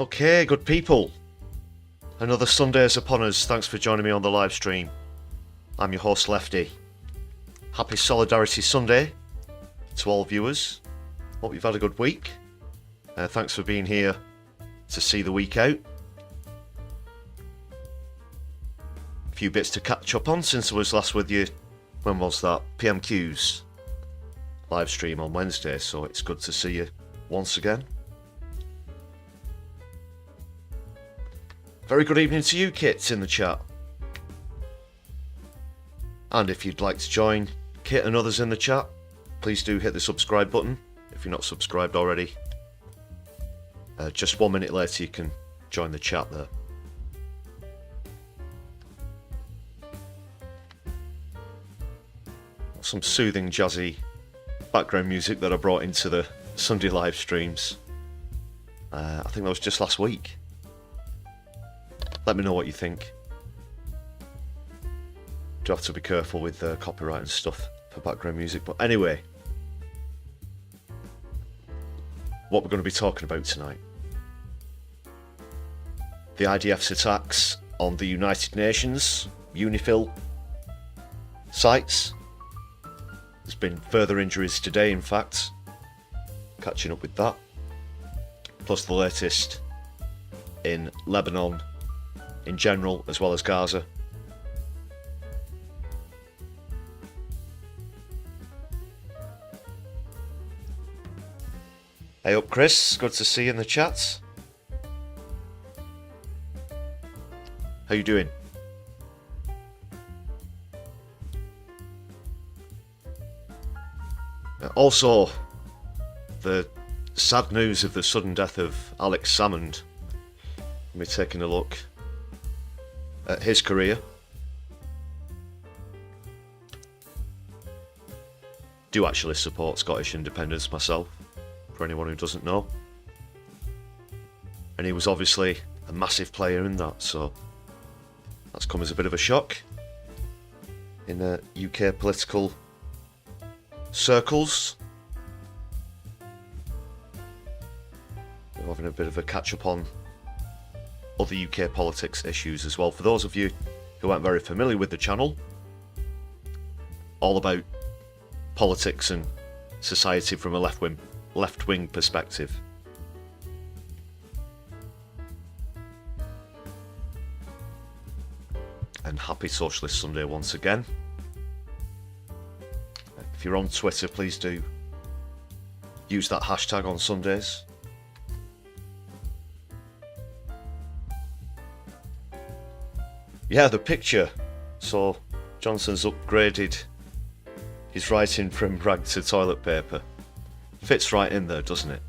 Okay, good people. Another Sunday is upon us. Thanks for joining me on the live stream. I'm your host, Lefty. Happy Solidarity Sunday to all viewers. Hope you've had a good week. Thanks for being here to see the week out. A few bits to catch up on since I was last with you. When was that? PMQ's live stream on Wednesday, so it's good to see you once again. Very good evening to you, Kit, in the chat. And if you'd like to join Kit and others in the chat, please do hit the subscribe button if you're not subscribed already. Just 1 minute later you can join the chat there. Some soothing, jazzy background music that I brought into the Sunday live streams. I think that was just last week. Let me know what you think. Do have to be careful with copyright and stuff for background music. But anyway, what we're going to be talking about tonight. The I.D.F's attacks on the United Nations, UNIFIL sites. There's been further injuries today, in fact. Catching up with that. Plus the latest in Lebanon in general, as well as Gaza. Hey up, Chris. Good to see you in the chat. How you doing? Also, the sad news of the sudden death of Alex Salmond. We're taking a look at his career. Do actually support Scottish independence myself, for anyone who doesn't know. And he was obviously a massive player in that, so that's come as a bit of a shock in UK political circles. We're having a bit of a catch up on other UK politics issues as well. For those of you who aren't very familiar with the channel, all about politics and society from a left-wing perspective. And happy Socialist Sunday once again. If you're on Twitter, please do use that hashtag on Sundays. Yeah, the picture. So Johnson's upgraded his writing from rag to toilet paper. Fits right in there, doesn't it?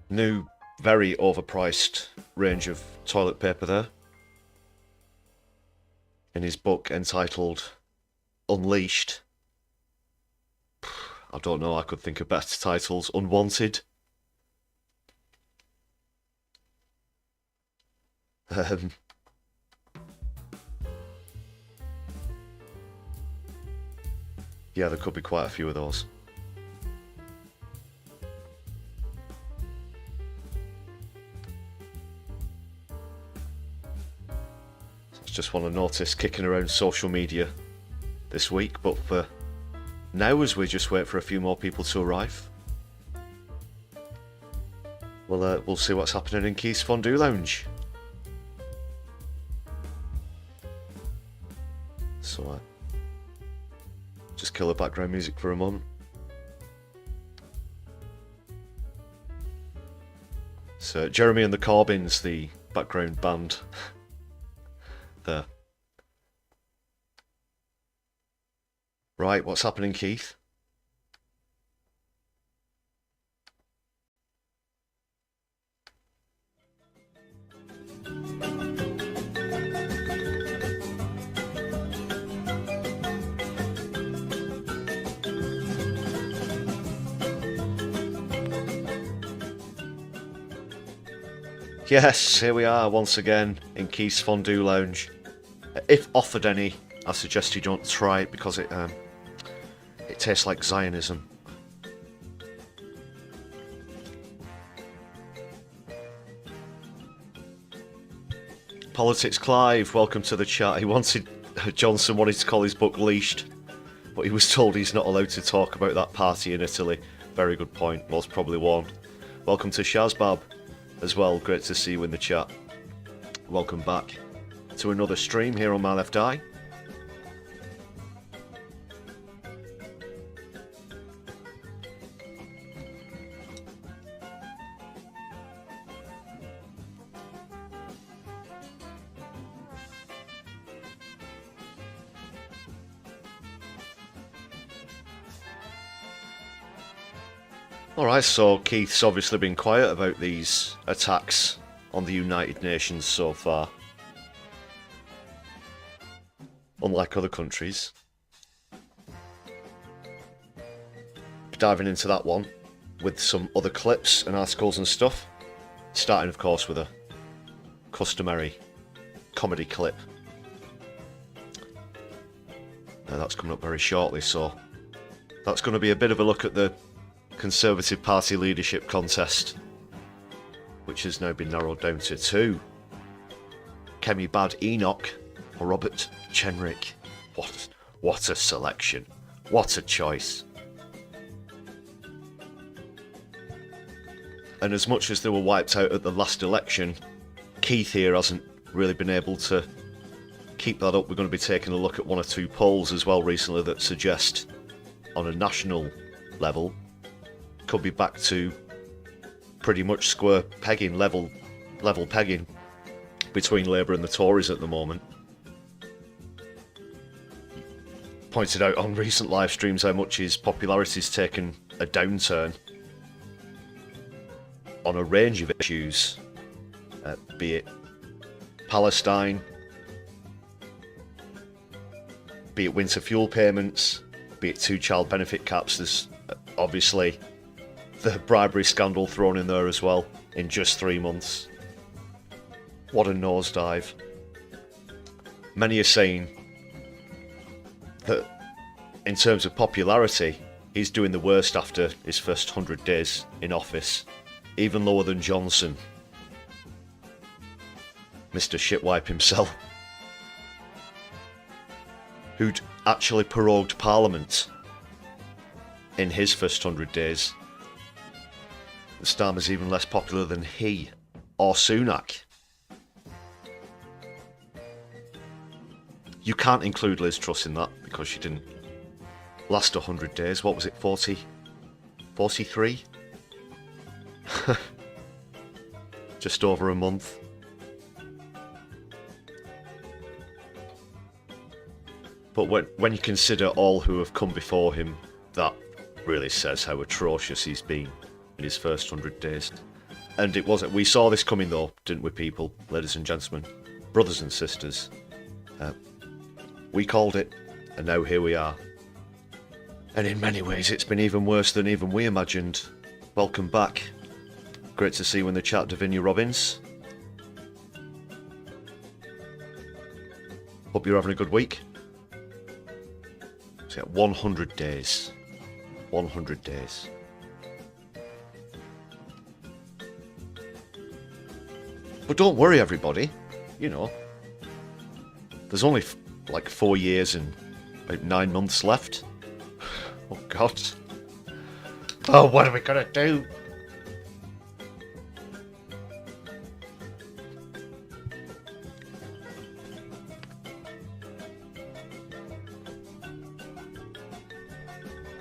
New, very overpriced range of toilet paper there. In his book entitled Unleashed. I don't know, I could think of better titles. Unwanted. Yeah, there could be quite a few of those. That's just one I noticed kicking around social media this week, but for now, as we just wait for a few more people to arrive, we'll see what's happening in Keith's Fondue Lounge. So just kill the background music for a moment. So Jeremy and the Corbins, the background band there. Right, what's happening, Keith? Yes, here we are once again in Keith's Fondue Lounge. If offered any, I suggest you don't try it because it tastes like Zionism. Politics Clive, welcome to the chat. Johnson wanted to call his book Leashed, but he was told he's not allowed to talk about that party in Italy. Very good point, most probably one. Welcome to Shazbab as well, great to see you in the chat. Welcome back to another stream here on My Left Eye. Alright, so Keith's obviously been quiet about these attacks on the United Nations so far. Unlike other countries. Diving into that one with some other clips and articles and stuff. Starting, of course, with a customary comedy clip. That's coming up very shortly, so that's going to be a bit of a look at the Conservative Party leadership contest, which has now been narrowed down to two. Kemi Bad Enoch or Robert Chenrick. What a selection. What a choice. And as much as they were wiped out at the last election, Keith here hasn't really been able to keep that up. We're going to be taking a look at one or two polls as well recently that suggest on a national level could be back to pretty much square pegging, level pegging between Labour and the Tories at the moment. Pointed out on recent live streams how much his popularity's taken a downturn on a range of issues, be it Palestine, be it winter fuel payments, be it two-child benefit caps. There's obviously the bribery scandal thrown in there as well in just 3 months. What a nosedive. Many are saying that in terms of popularity, he's doing the worst after his first 100 days in office, even lower than Johnson, Mr. Shitwipe himself, who'd actually prorogued Parliament in his first 100 days. The Starmer's even less popular than he or Sunak. You can't include Liz Truss in that because she didn't last 100 days. What was it, 40? 43? Just over a month. But when you consider all who have come before him, that really says how atrocious he's been in his first 100 days. And it wasn't. We saw this coming though, didn't we, people? Ladies and gentlemen, brothers and sisters. We called it, and now here we are. And in many ways, it's been even worse than even we imagined. Welcome back. Great to see you in the chat, Davinia Robbins. Hope you're having a good week. So 100 days. 100 days. But don't worry, everybody. You know, there's only like 4 years and about 9 months left. Oh God. Oh, what are we gonna do?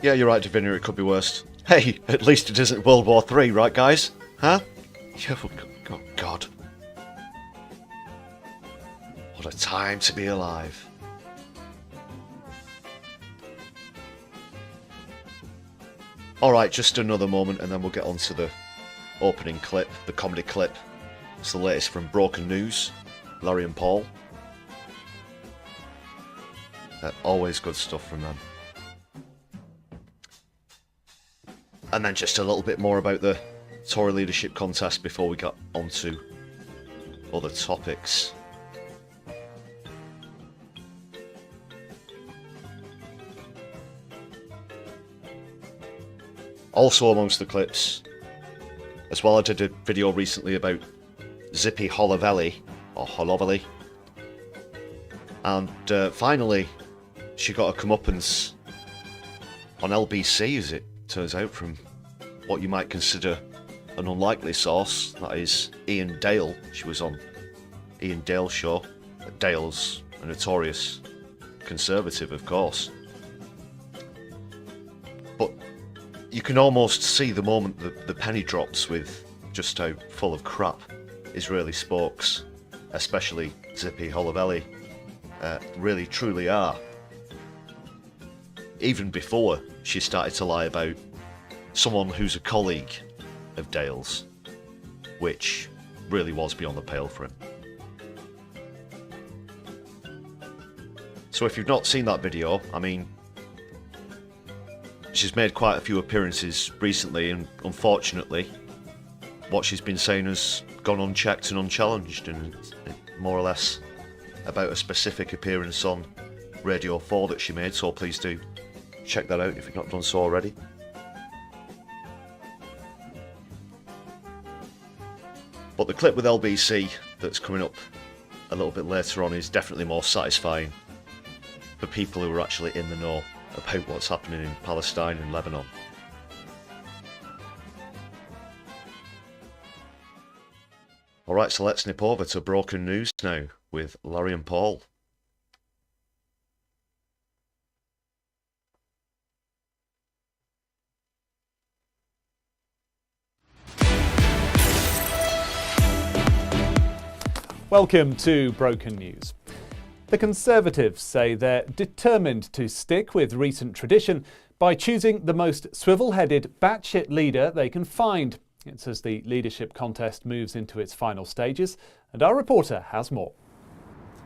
Yeah, you're right, Divinity, it could be worse. Hey, at least it isn't World War III, right, guys? Huh? Yeah, oh, God. What a time to be alive. Alright, just another moment and then we'll get on to the opening clip, the comedy clip. It's the latest from Broken News, Larry and Paul. Always good stuff from them. And then just a little bit more about the Tory leadership contest before we got on to other topics. Also amongst the clips, as well, I did a video recently about Zippy Holovelli, or Holovelli, And finally, she got a comeuppance on LBC, as it turns out, from what you might consider an unlikely source, that is Ian Dale. She was on Ian Dale's show. Dale's a notorious conservative, of course. But you can almost see the moment the penny drops with just how full of crap Israeli spokes, especially Zippy Holovelli, really truly are. Even before she started to lie about someone who's a colleague of Dale's, which really was beyond the pale for him. So if you've not seen that video, I mean, she's made quite a few appearances recently, and unfortunately what she's been saying has gone unchecked and unchallenged, and more or less about a specific appearance on Radio 4 that she made, so please do check that out if you've not done so already. But the clip with LBC that's coming up a little bit later on is definitely more satisfying for people who are actually in the know about what's happening in Palestine and Lebanon. Alright, so let's nip over to Broken News now with Larry and Paul. Welcome to Broken News. The Conservatives say they're determined to stick with recent tradition by choosing the most swivel-headed, batshit leader they can find. It's as the leadership contest moves into its final stages, and our reporter has more.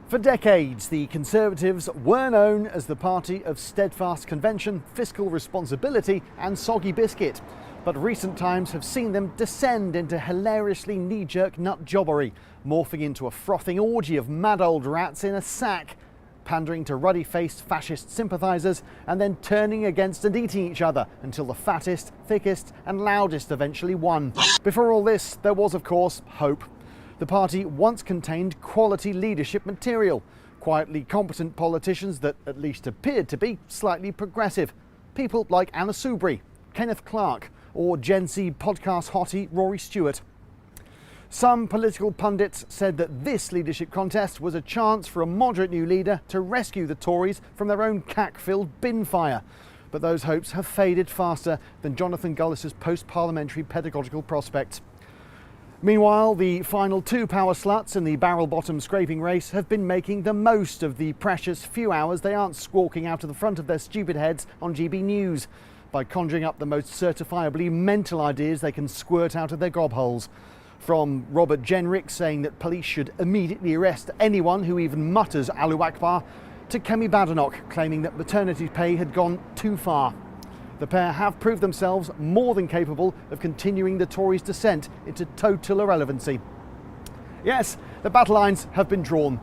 For decades, the Conservatives were known as the party of steadfast convention, fiscal responsibility and soggy biscuit. But recent times have seen them descend into hilariously knee-jerk nut-jobbery, morphing into a frothing orgy of mad old rats in a sack, pandering to ruddy-faced fascist sympathisers and then turning against and eating each other until the fattest, thickest and loudest eventually won. Before all this, there was, of course, hope. The party once contained quality leadership material, quietly competent politicians that at least appeared to be slightly progressive. People like Anna Soubry, Kenneth Clarke, or Gen Z podcast hottie Rory Stewart. Some political pundits said that this leadership contest was a chance for a moderate new leader to rescue the Tories from their own cack-filled bin fire. But those hopes have faded faster than Jonathan Gullis's post-parliamentary pedagogical prospects. Meanwhile, the final two power sluts in the barrel-bottom scraping race have been making the most of the precious few hours they aren't squawking out of the front of their stupid heads on GB News, by conjuring up the most certifiably mental ideas they can squirt out of their gobholes. From Robert Jenrick saying that police should immediately arrest anyone who even mutters Allahu Akbar, to Kemi Badenoch claiming that maternity pay had gone too far. The pair have proved themselves more than capable of continuing the Tories' descent into total irrelevancy. Yes, the battle lines have been drawn.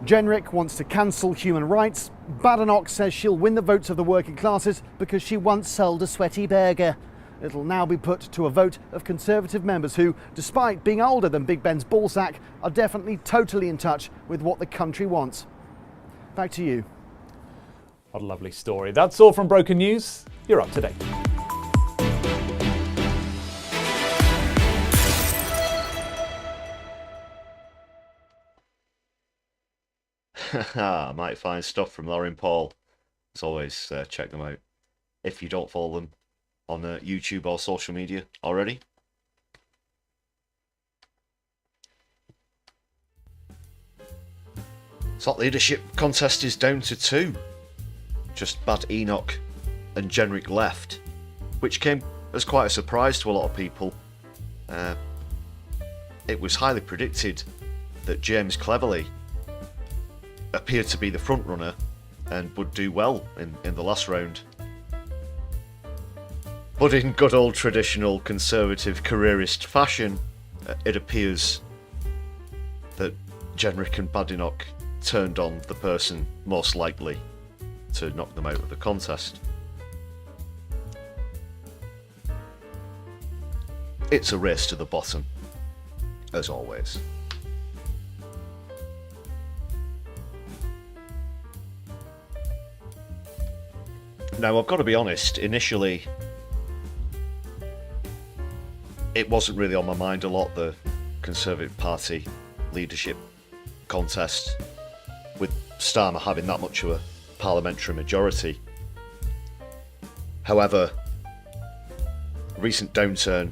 Jenrick wants to cancel human rights. Badenoch says she'll win the votes of the working classes because she once sold a sweaty burger. It'll now be put to a vote of Conservative members who, despite being older than Big Ben's ballsack, are definitely totally in touch with what the country wants. Back to you. What a lovely story. That's all from Broken News. You're up to date. Might find stuff from Larry and Paul. As always, check them out if you don't follow them on YouTube or social media already. So that leadership contest is down to two. Just Bad Enoch and Jenrick left, which came as quite a surprise to a lot of people. It was highly predicted that James Cleverly appeared to be the front runner and would do well in the last round. But in good old traditional Conservative careerist fashion, it appears that Jenrick and Badenoch turned on the person most likely to knock them out of the contest. It's a race to the bottom, as always. Now, I've got to be honest, initially, it wasn't really on my mind a lot, the Conservative Party leadership contest, with Starmer having that much of a parliamentary majority. However, recent downturn,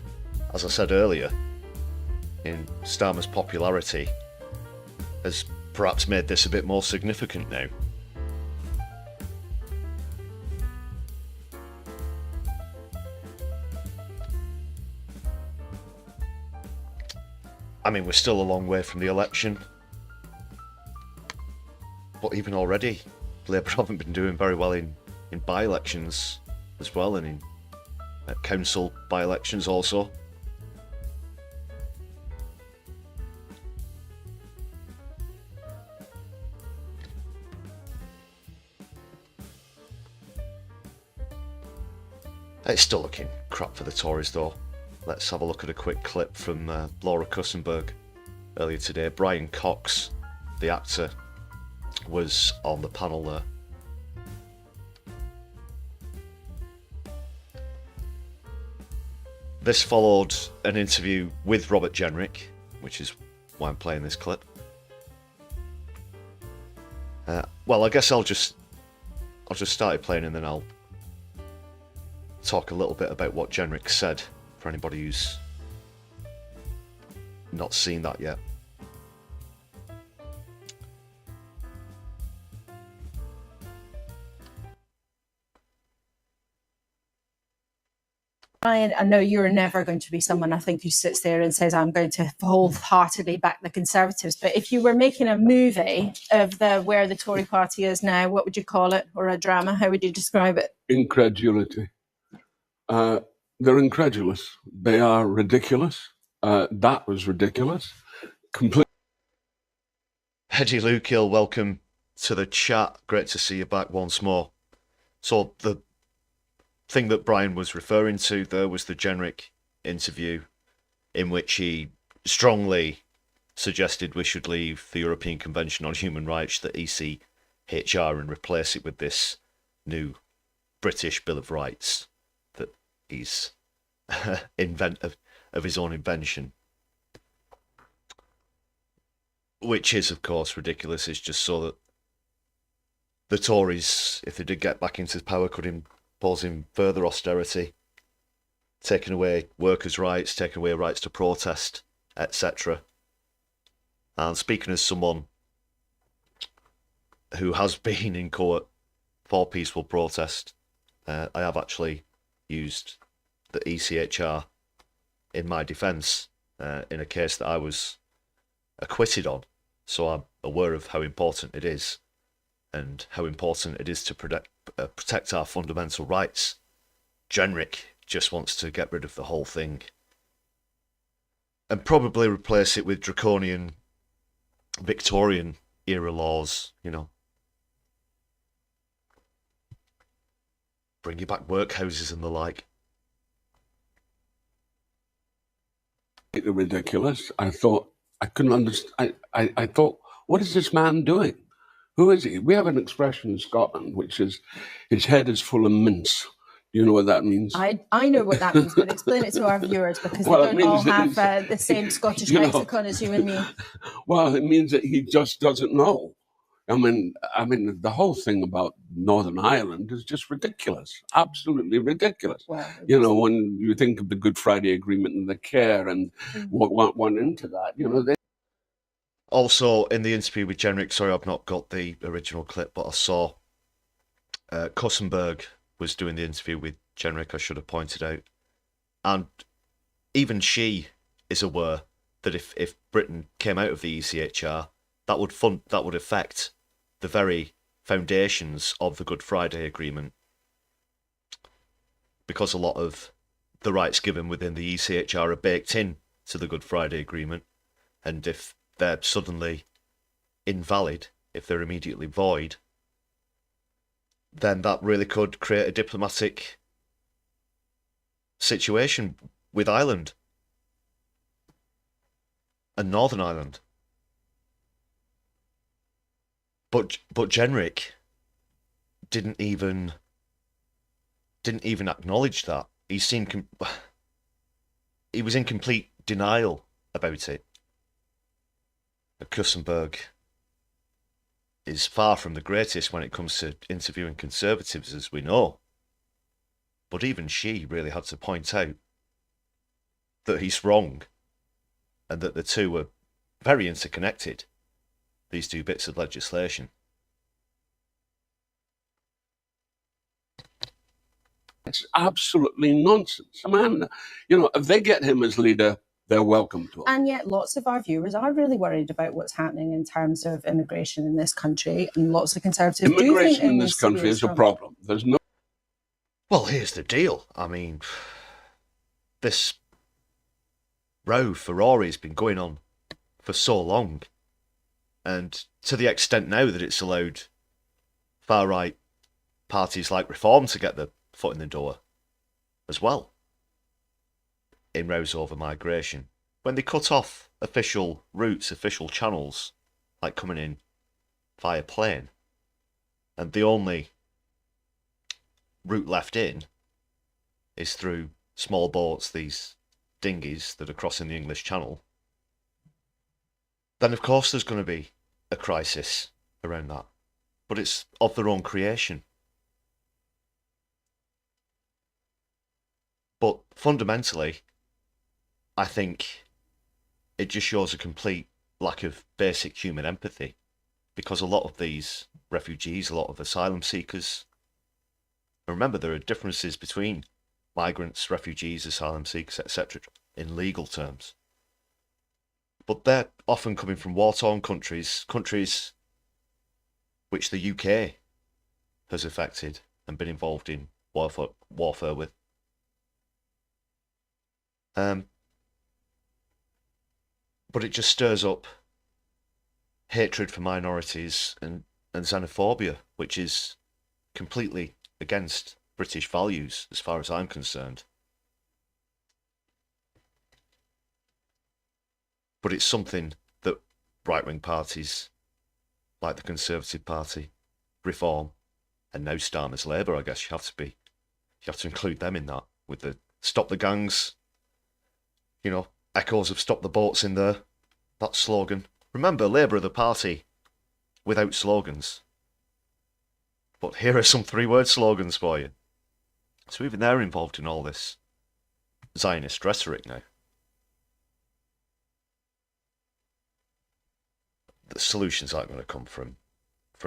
as I said earlier, in Starmer's popularity has perhaps made this a bit more significant now. I mean, we're still a long way from the election, but even already, Labour haven't been doing very well in by-elections as well, and in council by-elections also. It's still looking crap for the Tories, though. Let's have a look at a quick clip from Laura Kussenberg earlier today. Brian Cox, the actor, was on the panel there. This followed an interview with Robert Jenrick, which is why I'm playing this clip. Well, I guess I'll just start it playing and then I'll talk a little bit about what Jenrick said for anybody who's not seen that yet. Brian, I know you're never going to be someone, I think, who sits there and says, I'm going to wholeheartedly back the Conservatives. But if you were making a movie of where the Tory party is now, what would you call it? Or a drama? How would you describe it? Incredulity. They're incredulous. They are ridiculous. That was ridiculous. Completely. Eddie Lukiel, welcome to the chat. Great to see you back once more. So the thing that Brian was referring to there was the Jenrick interview, in which he strongly suggested we should leave the European Convention on Human Rights, the ECHR, and replace it with this new British Bill of Rights that he's of his own invention. Which is, of course, ridiculous. It's just so that the Tories, if they did get back into power, could imposing further austerity, taking away workers' rights, taking away rights to protest, etc. And speaking as someone who has been in court for peaceful protest, I have actually used the ECHR in my defence in a case that I was acquitted on. So I'm aware of how important it is, and how important it is to protect our fundamental rights. Jenrick just wants to get rid of the whole thing and probably replace it with draconian Victorian era laws, you know. Bring you back workhouses and the like. Ridiculous. I thought, I couldn't understand. I thought, what is this man doing? Who is he? We have an expression in Scotland, which is, his head is full of mince. Do you know what that means? I know what that means, but explain it to our viewers, because well, they don't all have the same Scottish lexicon as you and me. Well, it means that he just doesn't know. I mean, the whole thing about Northern Ireland is just ridiculous, absolutely ridiculous. Well, you know, when you think of the Good Friday Agreement and the care and what went into that, you know. Also, in the interview with Jenrick, sorry, I've not got the original clip, but I saw Kussenberg was doing the interview with Jenrick, I should have pointed out. And even she is aware that if Britain came out of the ECHR, that would affect the very foundations of the Good Friday Agreement, because a lot of the rights given within the ECHR are baked in to the Good Friday Agreement, and if they're suddenly invalid, if they're immediately void, then that really could create a diplomatic situation with Ireland and Northern Ireland. But Jenrick didn't even didn't even acknowledge that. He seemed he was in complete denial about it. Kussenberg is far from the greatest when it comes to interviewing Conservatives, as we know. But even she really had to point out that he's wrong and that the two were very interconnected, these two bits of legislation. It's absolutely nonsense. Man, you know, if they get him as leader, they're welcome to it. And yet lots of our viewers are really worried about what's happening in terms of immigration in this country, and lots of Conservatives do think Immigration in this country serious is a trouble. problem. There's no... Well, here's the deal. I mean, this row for Rory has been going on for so long, and to the extent now that it's allowed far-right parties like Reform to get their foot in the door as well in rows over migration. When they cut off official routes, official channels, like coming in via plane, and the only route left in is through small boats, these dinghies that are crossing the English Channel, then of course there's going to be a crisis around that. But it's of their own creation. But fundamentally, I think it just shows a complete lack of basic human empathy, because a lot of these refugees, a lot of asylum seekers, remember there are differences between migrants, refugees, asylum seekers, etc. in legal terms. But they're often coming from war-torn countries which the UK has affected and been involved in warfare with. But it just stirs up hatred for minorities and xenophobia, which is completely against British values as far as I'm concerned. But it's something that right-wing parties like the Conservative Party, Reform, and now Starmer's Labour, I guess you have to include them in that, with the Stop the Gangs, you know, echoes of Stop the Boats in there, that slogan. Remember, Labour are the party without slogans. But here are some three-word slogans for you. So even they're involved in all this Zionist rhetoric now. The solutions aren't going to come from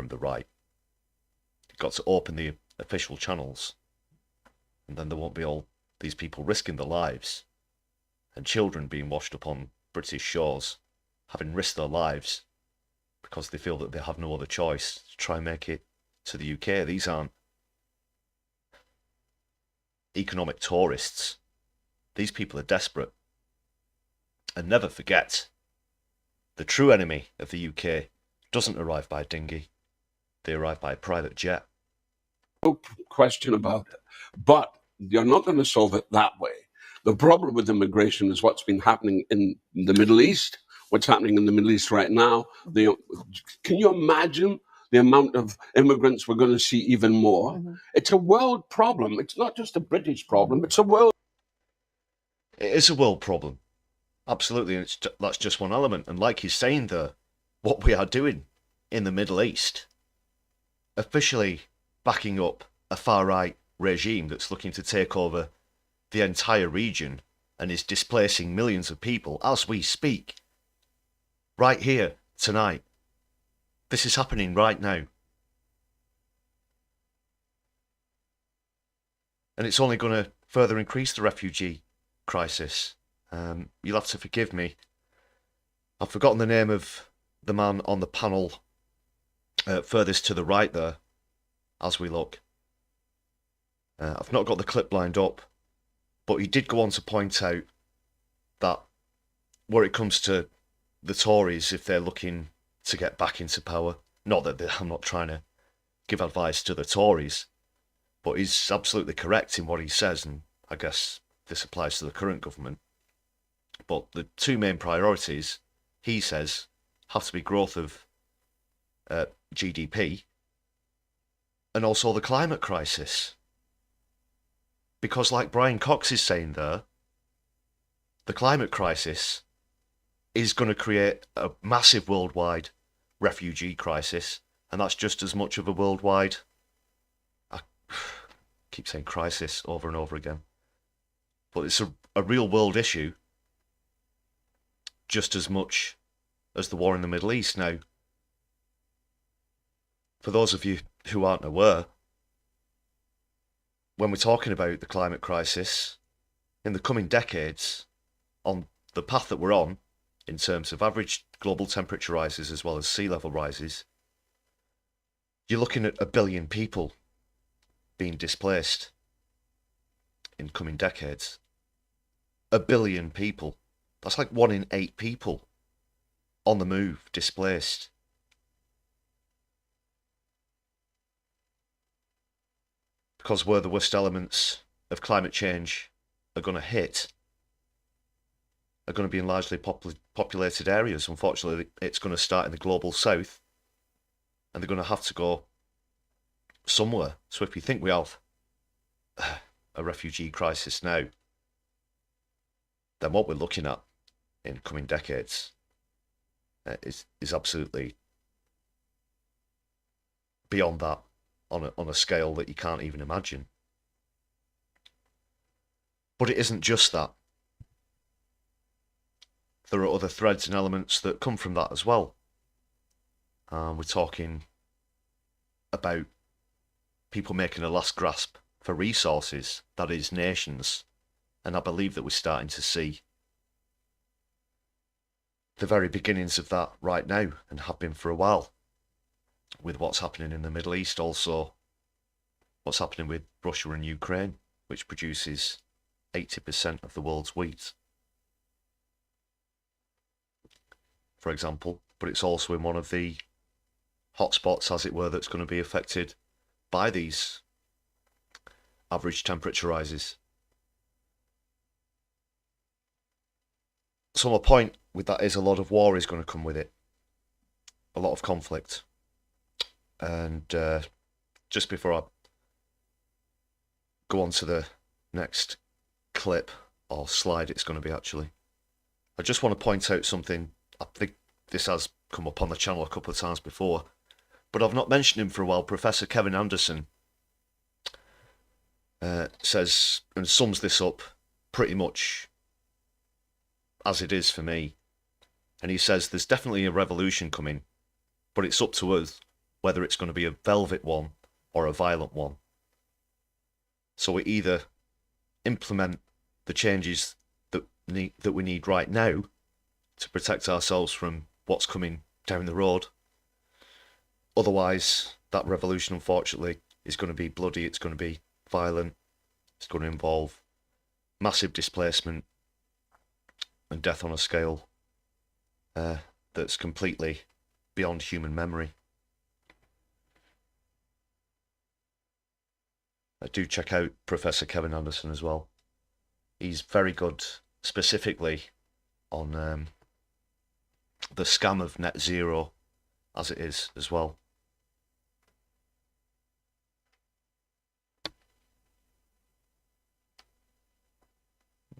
the right. You've got to open the official channels, and then there won't be all these people risking their lives, and children being washed up on British shores, having risked their lives because they feel that they have no other choice to try and make it to the UK. These aren't economic tourists. These people are desperate. And never forget, the true enemy of the UK doesn't arrive by dinghy. They arrive by private jet. No question about it. But you're not going to solve it that way. The problem with immigration is what's been happening in the Middle East, what's happening in the Middle East right now. Can you imagine the amount of immigrants we're going to see even more? Mm-hmm. It's a world problem. It's not just a British problem. It's a world. It is a world problem. Absolutely. And that's just one element. And like he's saying there, what we are doing in the Middle East, officially backing up a far-right regime that's looking to take over the entire region and is displacing millions of people as we speak. Right here, tonight. This is happening right now. And it's only going to further increase the refugee crisis. You'll have to forgive me. I've forgotten the name of the man on the panel furthest to the right there, as we look. I've not got the clip lined up, but he did go on to point out that where it comes to the Tories, if they're looking to get back into power, not that I'm not trying to give advice to the Tories, but he's absolutely correct in what he says, and I guess this applies to the current government. But the two main priorities, he says, have to be growth of GDP and also the climate crisis. Because like Brian Cox is saying there, the climate crisis is going to create a massive worldwide refugee crisis, and that's just as much of a worldwide, I keep saying crisis over and over again, but it's a real world issue just as much as the war in the Middle East. Now, for those of you who aren't aware, when we're talking about the climate crisis, in the coming decades, on the path that we're on, in terms of average global temperature rises as well as sea level rises, you're looking at 1 billion people being displaced in coming decades. 1 billion people. That's like 1 in 8 people on the move, displaced. Because where the worst elements of climate change are going to hit are going to be in largely populated areas. Unfortunately, it's going to start in the global south, and they're going to have to go somewhere. So if we think we have a refugee crisis now, then what we're looking at in coming decades is absolutely beyond that, on a scale that you can't even imagine. But it isn't just that. There are other threads and elements that come from that as well. We're talking about people making a last grasp for resources, that is, nations. And I believe that we're starting to see the very beginnings of that right now, and have been for a while, with what's happening in the Middle East, also what's happening with Russia and Ukraine, which produces 80% of the world's wheat, for example. But it's also in one of the hotspots, as it were, that's going to be affected by these average temperature rises. So my point with that is a lot of war is going to come with it, a lot of conflict. And just before I go on to the next clip, or slide it's going to be actually, I just want to point out something. I think this has come up on the channel a couple of times before, but I've not mentioned him for a while. Professor Kevin Anderson says and sums this up pretty much as it is for me. And he says there's definitely a revolution coming, but it's up to us whether it's going to be a velvet one or a violent one. So we either implement the changes that we need right now to protect ourselves from what's coming down the road. Otherwise, that revolution, unfortunately, is going to be bloody, it's going to be violent, it's going to involve massive displacement and death on a scale that's completely beyond human memory. Do check out Professor Kevin Anderson as well. He's very good, specifically on the scam of net zero, as it is as well.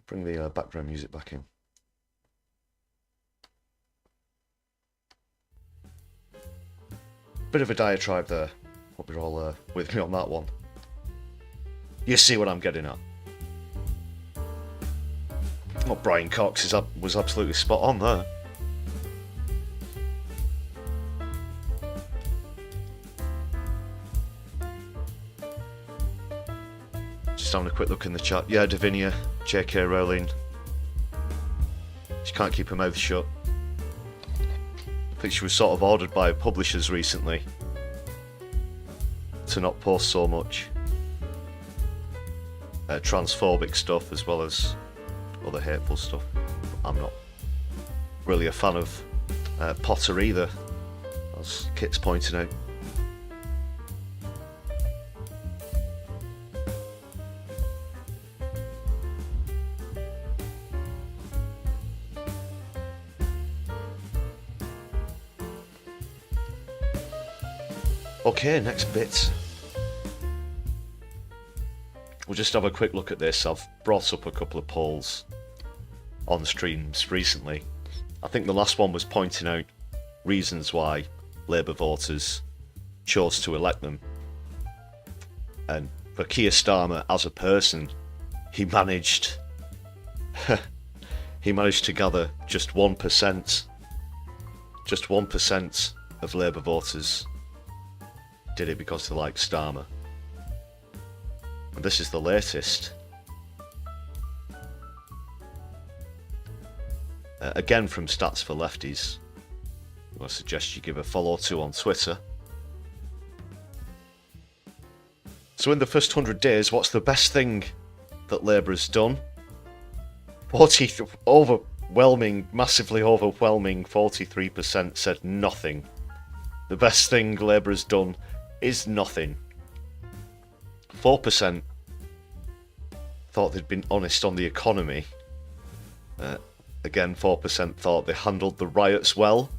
Bring the background music back in. Bit of a diatribe there. Hope you're all with me on that one. You see what I'm getting at. Well, Brian Cox was absolutely spot on there. Just having a quick look in the chat. Yeah, Davinia, J.K. Rowling. She can't keep her mouth shut. I think she was sort of ordered by publishers recently to not post so much transphobic stuff as well as other hateful stuff. I'm not really a fan of Potter either, as Kit's pointing out. Okay, next bit. we'll just have a quick look at this. I've brought up a couple of polls on streams recently. I think the last one was pointing out reasons why Labour voters chose to elect them. And for Keir Starmer as a person, he managed to gather just 1%. Just 1% of Labour voters did it because they like Starmer. And this is the latest. Again from Stats for Lefties, who I suggest you give a follow to on Twitter. So in the first 100 days, what's the best thing that Labour has done? Massively overwhelming 43% said nothing. The best thing Labour has done is nothing. 4% thought they'd been honest on the economy. Again, 4% thought they handled the riots well.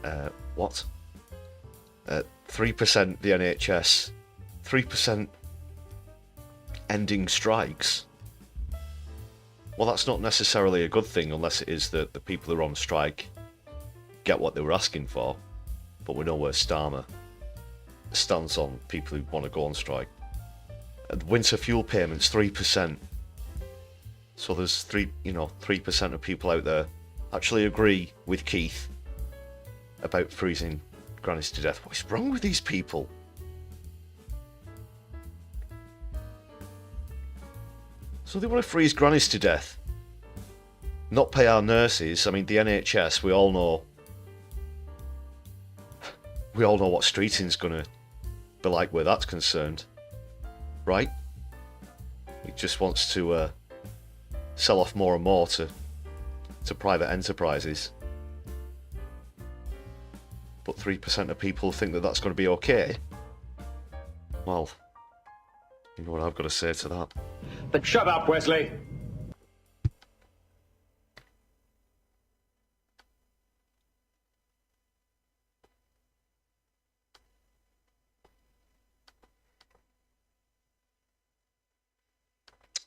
3% the NHS. 3% ending strikes. Well, that's not necessarily a good thing unless it is that the people who are on strike get what they were asking for. But we know where Starmer stands on people who want to go on strike. And winter fuel payments, 3%. So there's 3% of people out there actually agree with Keith about freezing grannies to death. What is wrong with these people? So they want to freeze grannies to death. Not pay our nurses. I mean, the NHS, we all know what streeting's going to be like where that's concerned. Right? He just wants to sell off more and more to private enterprises. But 3% of people think that that's going to be okay. Well, you know what I've got to say to that. But shut up, Wesley.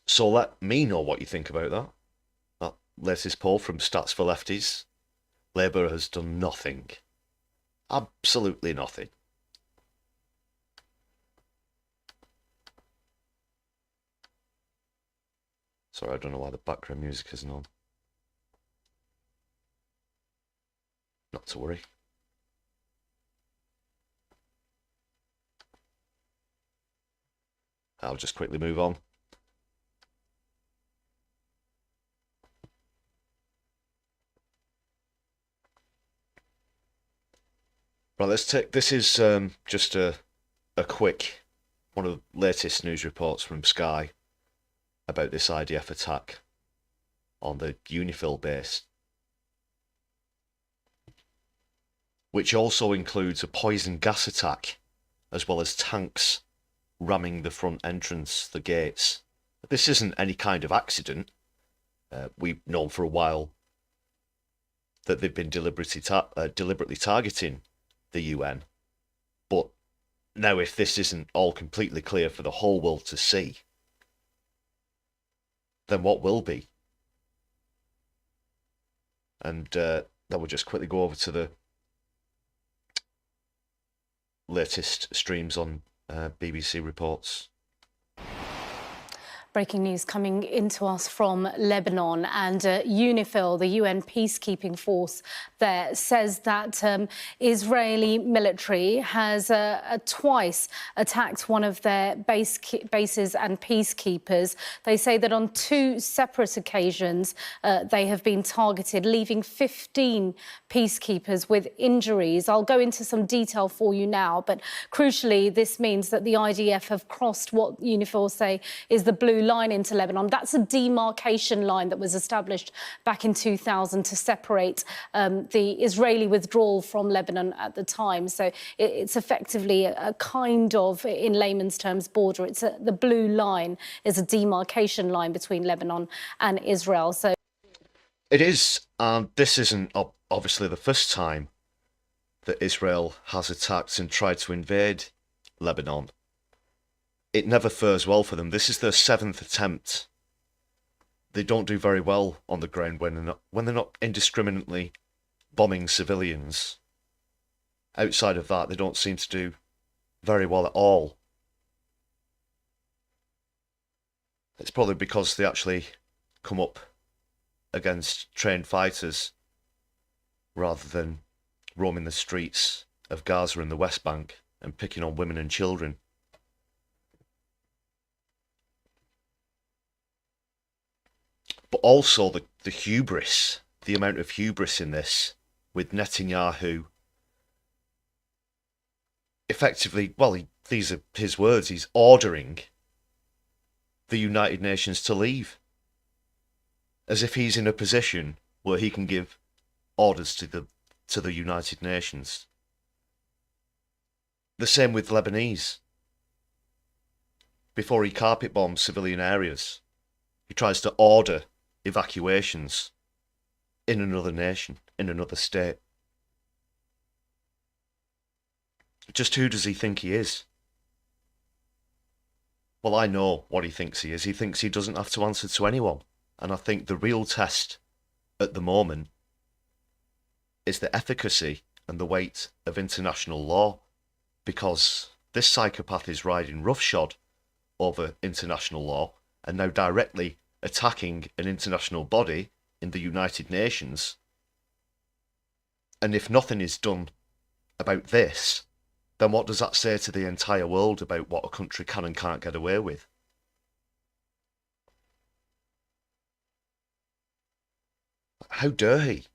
So let me know what you think about that. That latest poll from Stats for Lefties. Labour has done nothing. Absolutely nothing. Sorry, I don't know why the background music isn't on. Not to worry. I'll just quickly move on. Right, let's take, this is just a quick, one of the latest news reports from Sky about this I.D.F attack on the Unifil base, which also includes a poison gas attack, as well as tanks ramming the front entrance, the gates. This isn't any kind of accident. We've known for a while that they've been deliberately targeting the UN. But now if this isn't all completely clear for the whole world to see, then what will be? And then we'll just quickly go over to the latest streams on BBC reports. Breaking news coming into us from Lebanon, and UNIFIL, the UN peacekeeping force there, says that Israeli military has twice attacked one of their bases and peacekeepers. They say that on 2 separate occasions they have been targeted, leaving 15 peacekeepers with injuries. I'll go into some detail for you now, but crucially this means that the I.D.F have crossed what UNIFIL say is the blue line into Lebanon. That's a demarcation line that was established back in 2000 to separate the Israeli withdrawal from Lebanon at the time. So it's effectively a kind of, in layman's terms, border. The blue line is a demarcation line between Lebanon and Israel. So it is, and this isn't obviously the first time that Israel has attacked and tried to invade Lebanon. it never fares well for them. This is their 7th attempt. They don't do very well on the ground when they're not indiscriminately bombing civilians. Outside of that, they don't seem to do very well at all. It's probably because they actually come up against trained fighters rather than roaming the streets of Gaza and the West Bank and picking on women and children. But also the hubris, the amount of hubris in this, with Netanyahu effectively, well, these are his words, he's ordering the United Nations to leave. As if he's in a position where he can give orders to the United Nations. The same with Lebanese. Before he carpet bombs civilian areas, he tries to order evacuations in another nation, in another state. Just who does he think he is? Well, I know what he thinks he is. He thinks he doesn't have to answer to anyone. And I think the real test at the moment is the efficacy and the weight of international law, because this psychopath is riding roughshod over international law and now directly attacking an international body in the United Nations. And if nothing is done about this, then what does that say to the entire world about what a country can and can't get away with? How dare he?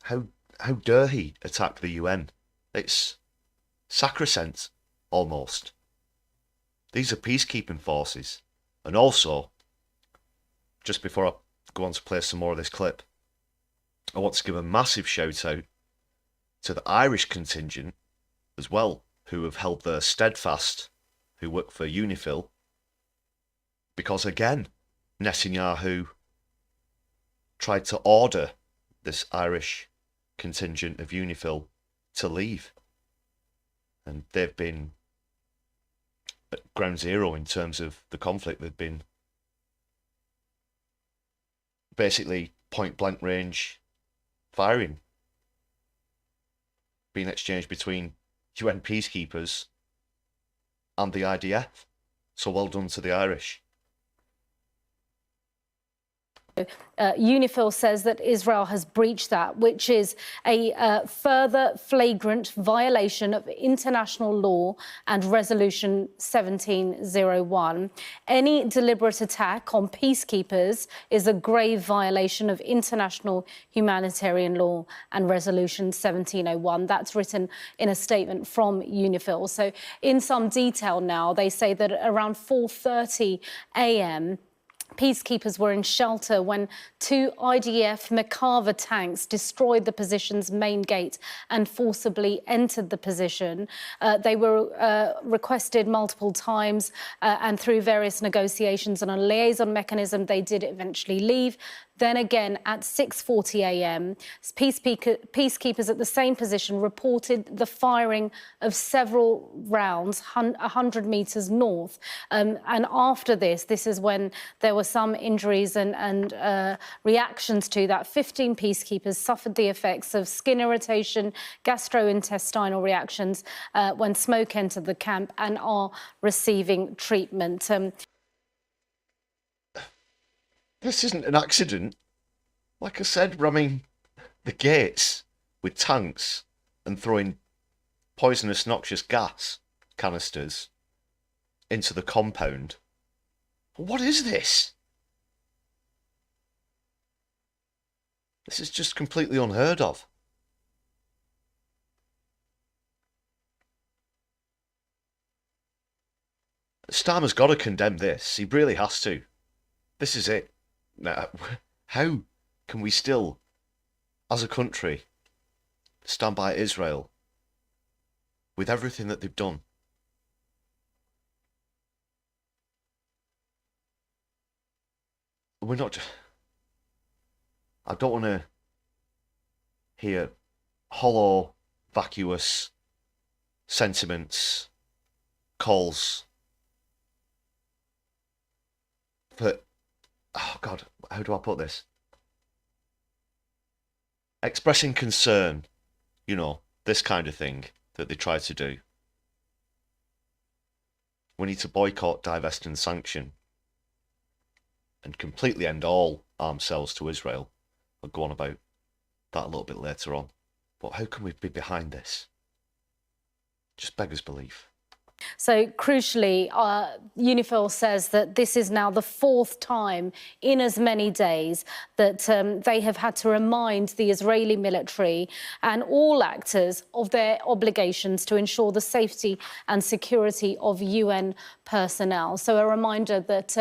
How dare he attack the UN? It's sacrosanct, almost. These are peacekeeping forces. And also, just before I go on to play some more of this clip, I want to give a massive shout out to the Irish contingent as well, who have held their steadfast, who work for UNIFIL, because again, Netanyahu tried to order this Irish contingent of UNIFIL to leave. And they've been at ground zero in terms of the conflict. They've been basically point blank range firing being exchanged between UN peacekeepers and the I.D.F. So well done to the Irish. UNIFIL says that Israel has breached that, which is a further flagrant violation of international law and Resolution 1701. Any deliberate attack on peacekeepers is a grave violation of international humanitarian law and Resolution 1701. That's written in a statement from UNIFIL. So in some detail now, they say that around 4:30 a.m., peacekeepers were in shelter when 2 I.D.F. Merkava tanks destroyed the position's main gate and forcibly entered the position. They were requested multiple times and through various negotiations and a liaison mechanism, they did eventually leave. Then again, at 6:40 a.m., peacekeepers at the same position reported the firing of several rounds 100 metres north. And after this is when there were some injuries and reactions to that. 15 peacekeepers suffered the effects of skin irritation, gastrointestinal reactions when smoke entered the camp and are receiving treatment. This isn't an accident. Like I said, ramming the gates with tanks and throwing poisonous, noxious gas canisters into the compound. What is this? This is just completely unheard of. Starmer's got to condemn this. He really has to. This is it. Now, how can we still, as a country, stand by Israel with everything that they've done? We're not... I don't want to hear hollow, vacuous sentiments, calls for, oh God, how do I put this? Expressing concern, you know, this kind of thing that they try to do. We need to boycott, divest and sanction and completely end all arms sales to Israel. I'll go on about that a little bit later on. But how can we be behind this? Just beggars belief. So crucially, UNIFIL says that this is now the fourth time in as many days that they have had to remind the Israeli military and all actors of their obligations to ensure the safety and security of UN personnel. So a reminder that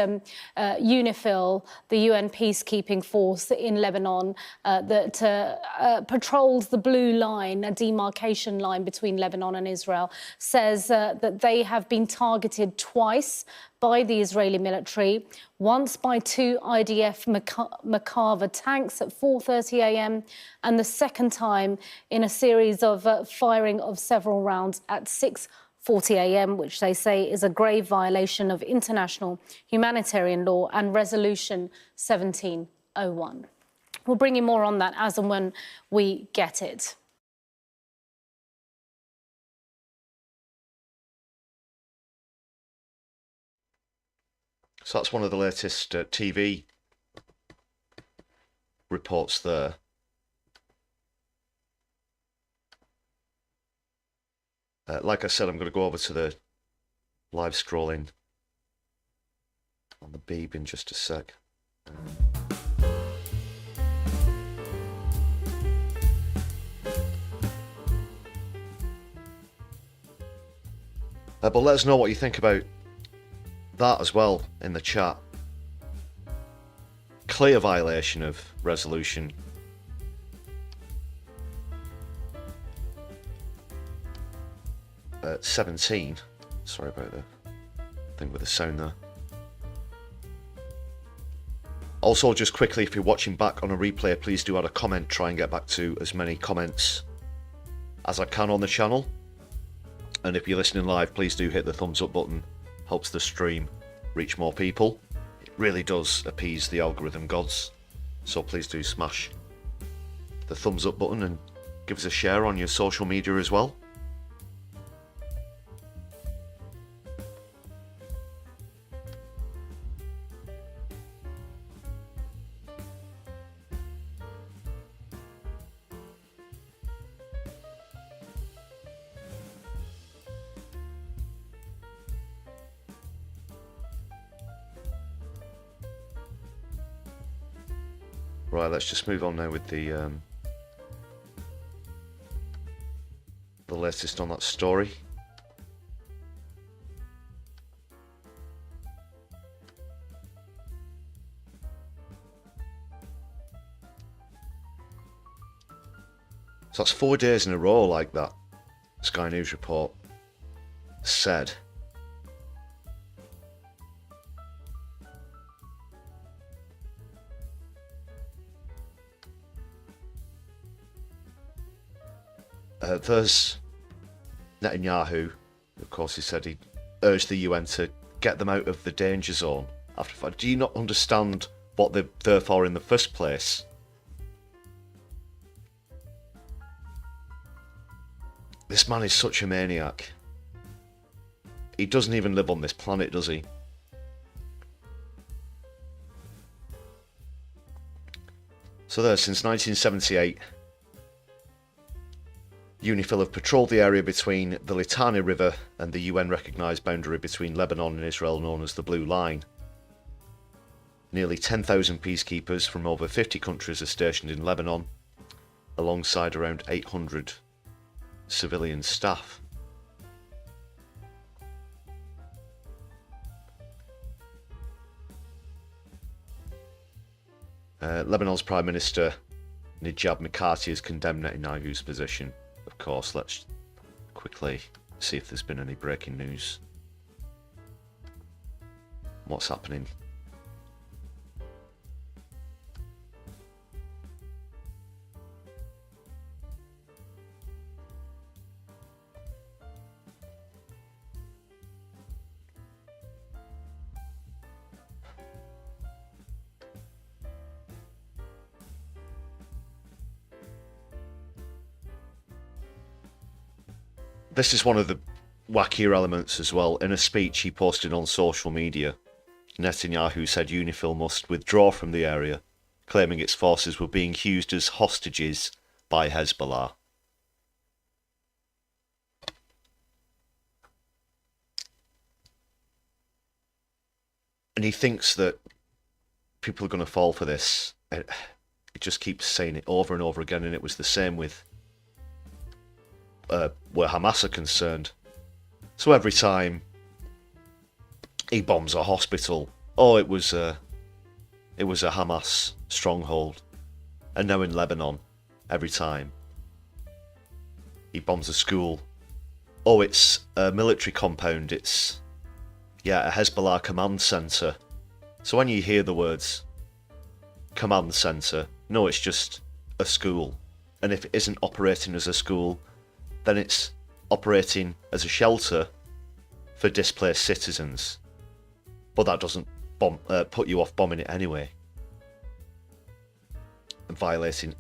UNIFIL, the UN peacekeeping force in Lebanon, that patrols the blue line, a demarcation line between Lebanon and Israel, says that they have been targeted twice by the Israeli military, once by two I.D.F. Merkava tanks at 4:30 a.m. and the second time in a series of firing of several rounds at 6:40 a.m., which they say is a grave violation of international humanitarian law and Resolution 1701. We'll bring you more on that as and when we get it. So that's one of the latest TV reports there. Like I said, I'm going to go over to the live scrolling on the Beeb in just a sec. But let us know what you think about that as well in the chat. Clear violation of resolution. 17. Sorry about the thing with the sound there. Also, just quickly, if you're watching back on a replay, please do add a comment. Try and get back to as many comments as I can on the channel. And if you're listening live, please do hit the thumbs up button. Helps the stream reach more people. It really does appease the algorithm gods. So please do smash the thumbs up button and give us a share on your social media as well. Right, let's just move on now with the latest on that story. So that's 4 days in a row like that, Sky News report said. There's Netanyahu. Of course, he said he urged the UN to get them out of the danger zone. Do you not understand what they're there for in the first place? This man is such a maniac. He doesn't even live on this planet, does he? So there, since 1978, UNIFIL have patrolled the area between the Litani River and the UN-recognised boundary between Lebanon and Israel known as the Blue Line. Nearly 10,000 peacekeepers from over 50 countries are stationed in Lebanon, alongside around 800 civilian staff. Lebanon's Prime Minister Najib Mikati has condemned Netanyahu's position. Of course, let's quickly see if there's been any breaking news. What's happening? this is one of the wackier elements as well. In a speech he posted on social media, Netanyahu said UNIFIL must withdraw from the area, claiming its forces were being used as hostages by Hezbollah. And he thinks that people are going to fall for this. It just keeps saying it over and over again, and it was the same with where Hamas are concerned. So every time he bombs a hospital, oh, it was a Hamas stronghold. And now in Lebanon, every time he bombs a school, oh, it's a military compound, it's, yeah, a Hezbollah command centre. So when you hear the words command centre, no, it's just a school. And if it isn't operating as a school, then it's operating as a shelter for displaced citizens. But that doesn't put you off bombing it anyway. And violating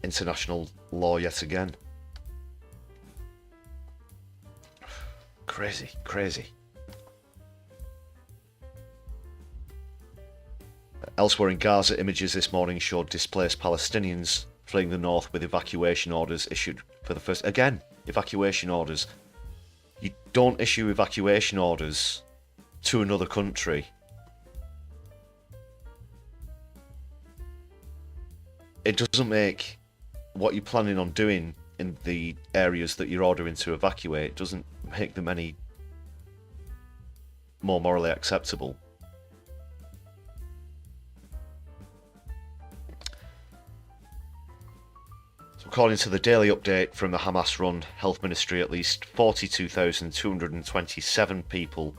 international law yet again. Crazy, crazy. Elsewhere in Gaza, images this morning showed displaced Palestinians fleeing the north with evacuation orders issued for the first... Again, evacuation orders. You don't issue evacuation orders to another country. It doesn't make what you're planning on doing in the areas that you're ordering to evacuate, doesn't make them any more morally acceptable. According to the daily update from the Hamas-run health ministry, at least 42,227 people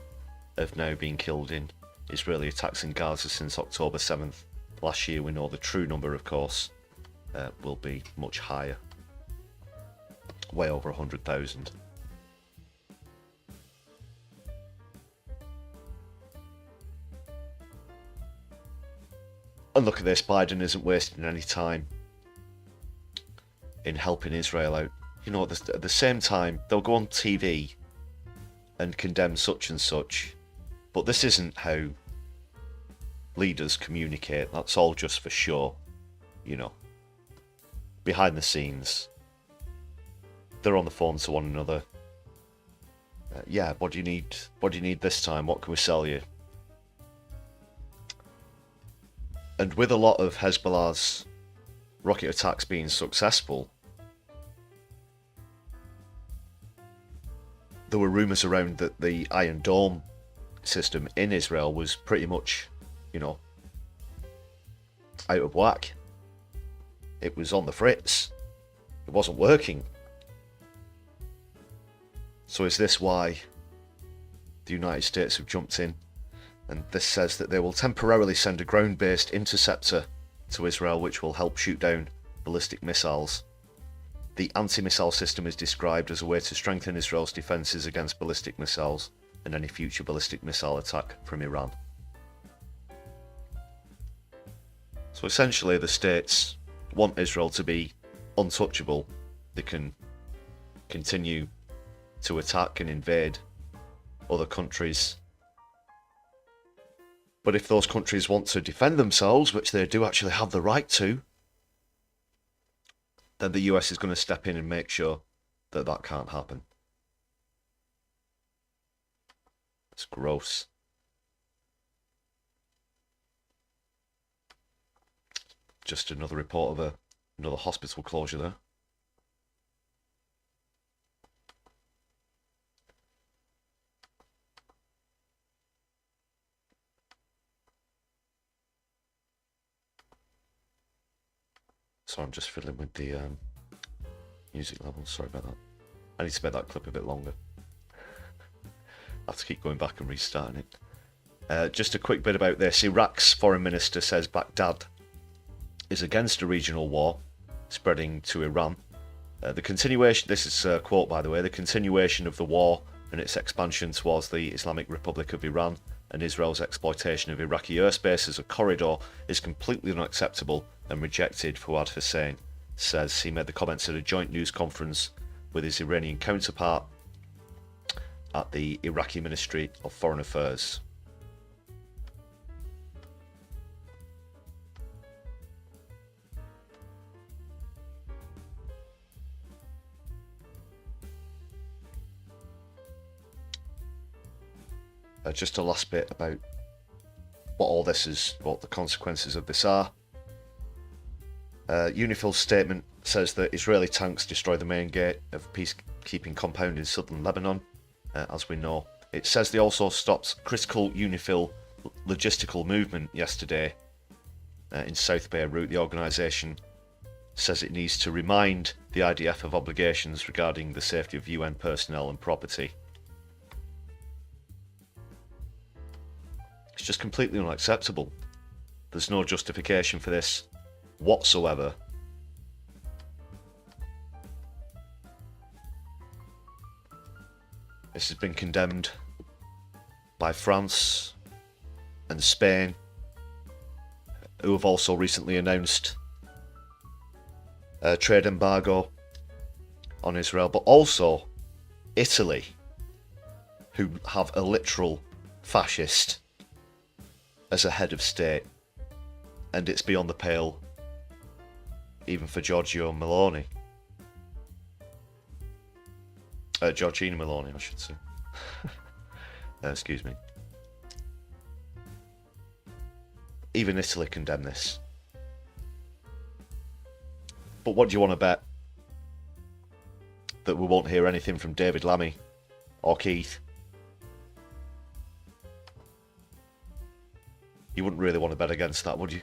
have now been killed in Israeli attacks in Gaza since October 7th last year. We know the true number, of course, will be much higher, way over 100,000. And look at this, Biden isn't wasting any time in helping Israel out. You know, at the same time, they'll go on TV and condemn such and such, but this isn't how leaders communicate. That's all just for show, you know. Behind the scenes, they're on the phone to one another. Yeah, what do you need? What do you need this time? What can we sell you? And with a lot of Hezbollah's rocket attacks being successful, there were rumours around that the Iron Dome system in Israel was pretty much, you know, out of whack. It was on the fritz. It wasn't working. So is this why the United States have jumped in? And this says that they will temporarily send a ground-based interceptor to Israel, which will help shoot down ballistic missiles. The anti-missile system is described as a way to strengthen Israel's defences against ballistic missiles and any future ballistic missile attack from Iran. So essentially the states want Israel to be untouchable. They can continue to attack and invade other countries. But if those countries want to defend themselves, which they do actually have the right to, then the US is going to step in and make sure that that can't happen. It's gross. Just another report of another hospital closure there. So I'm just fiddling with the music levels. Sorry about that. I need to make that clip a bit longer. I have to keep going back and restarting it. Just a quick bit about this. Iraq's foreign minister says Baghdad is against a regional war spreading to Iran. The continuation, this is a quote by the way, the continuation of the war and its expansion towards the Islamic Republic of Iran and Israel's exploitation of Iraqi airspace as a corridor is completely unacceptable and rejected, Fouad Hussein says he made the comments at a joint news conference with his Iranian counterpart at the Iraqi Ministry of Foreign Affairs. Just a last bit about what all this is, what the consequences of this are. UNIFIL's statement says that Israeli tanks destroy the main gate of peacekeeping compound in southern Lebanon, as we know. It says they also stopped critical UNIFIL logistical movement yesterday in South Beirut. The organisation says it needs to remind the I.D.F of obligations regarding the safety of UN personnel and property. It's just completely unacceptable. There's no justification for this whatsoever. This has been condemned by France and Spain, who have also recently announced a trade embargo on Israel, but also Italy, who have a literal fascist as a head of state, and it's beyond the pale even for Giorgio Meloni. Georgina Meloni, I should say. Excuse me. Even Italy condemned this. But what do you want to bet? That we won't hear anything from David Lammy or Keith? You wouldn't really want to bet against that, would you?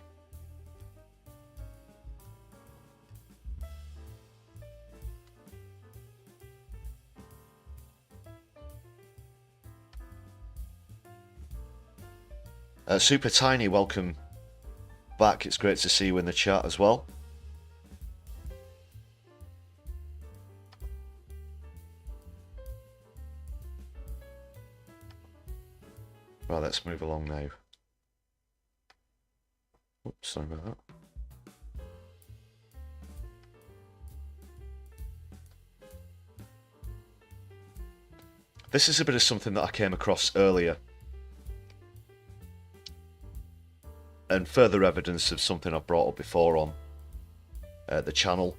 Super Tiny, welcome back. It's great to see you in the chat as well. Right, let's move along now. Oops, sorry about that. This is a bit of something that I came across earlier, and further evidence of something I've brought up before on the channel.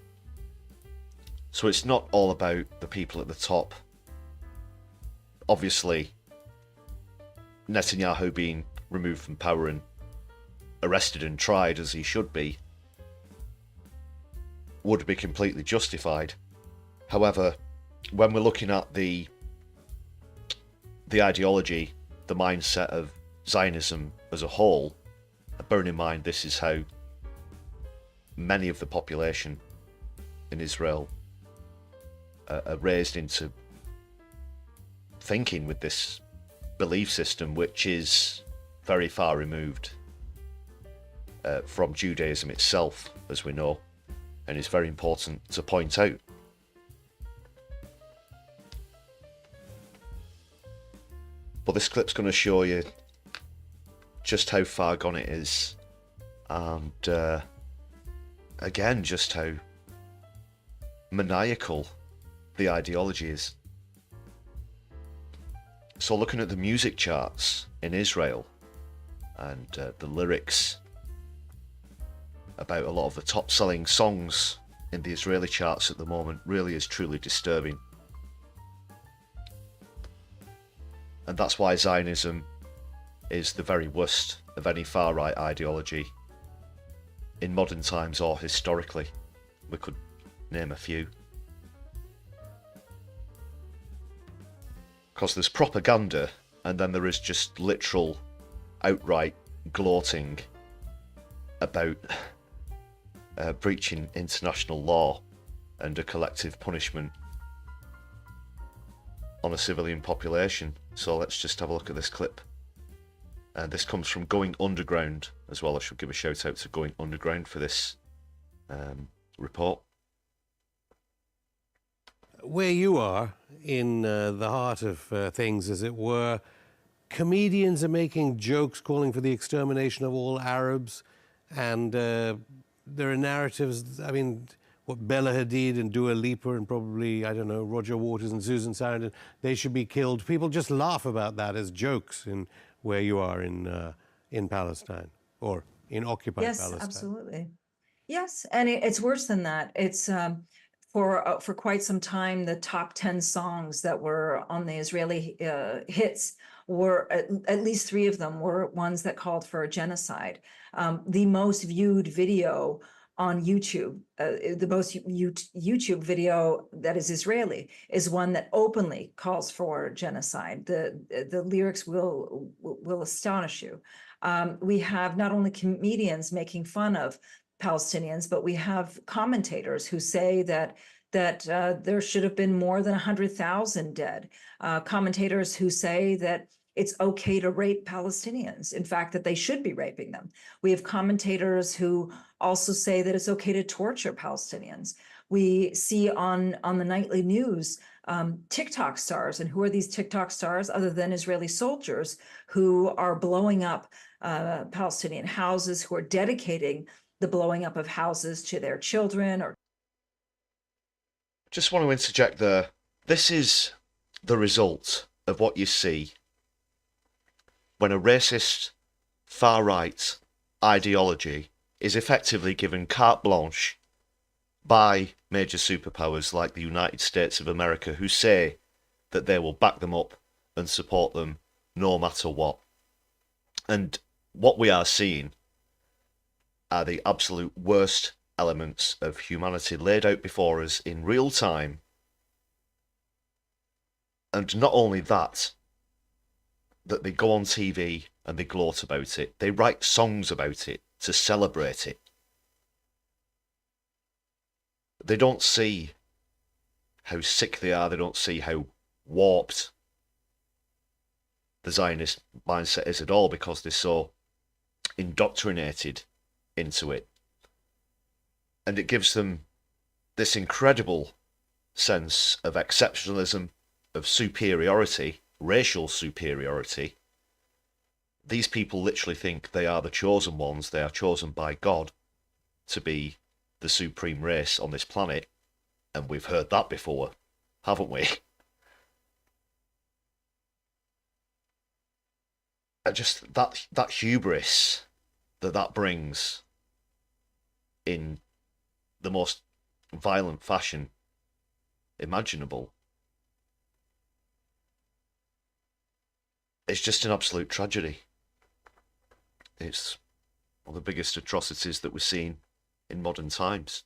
So it's not all about the people at the top. Obviously, Netanyahu being removed from power and arrested and tried, as he should be, would be completely justified. However, when we're looking at the ideology, the mindset of Zionism as a whole, bearing in mind this is how many of the population in Israel are raised into thinking with this belief system, which is very far removed from Judaism itself, as we know, and it's very important to point out. But this clip's going to show you just how far gone it is, and again, just how maniacal the ideology is. So looking at the music charts in Israel and the lyrics about a lot of the top selling songs in the Israeli charts at the moment really is truly disturbing. And that's why Zionism is the very worst of any far-right ideology in modern times or historically. We could name a few. Because there's propaganda, and then there is just literal, outright gloating about breaching international law and a collective punishment on a civilian population. So let's just have a look at this clip. This comes from Going Underground as well. I should give a shout out to Going Underground for this report. Where you are, in the heart of things, as it were, comedians are making jokes calling for the extermination of all Arabs, and there are narratives. I mean, what Bella Hadid and Dua Lipa and probably, I don't know, Roger Waters and Susan Sarandon, they should be killed. People just laugh about that as jokes in where you are in Palestine or in occupied Palestine. Yes, absolutely. Yes, and it's worse than that. It's for quite some time, the top 10 songs that were on the Israeli hits were at least 3 of them were ones that called for a genocide. The most viewed video on YouTube, the most YouTube video that is Israeli is one that openly calls for genocide. The lyrics will astonish you. We have not only comedians making fun of Palestinians, but we have commentators who say that there should have been more than 100,000 dead. Commentators who say that it's okay to rape Palestinians. In fact, that they should be raping them. We have commentators who also say that it's okay to torture Palestinians. We see on the nightly news TikTok stars, and who are these TikTok stars other than Israeli soldiers who are blowing up Palestinian houses, who are dedicating the blowing up of houses to their children. Or just want to interject there. This is the result of what you see when a racist, far-right ideology is effectively given carte blanche by major superpowers like the United States of America, who say that they will back them up and support them no matter what. And what we are seeing are the absolute worst elements of humanity laid out before us in real time. And not only that they go on TV and they gloat about it, they write songs about it to celebrate it. They don't see how sick they are, they don't see how warped the Zionist mindset is at all, because they're so indoctrinated into it. And it gives them this incredible sense of exceptionalism, of superiority, racial superiority. These people literally think they are the chosen ones. They are chosen by God to be the supreme race on this planet. And we've heard that before, haven't we? Just that hubris that brings in the most violent fashion imaginable. It's just an absolute tragedy. It's one of the biggest atrocities that we've seen in modern times.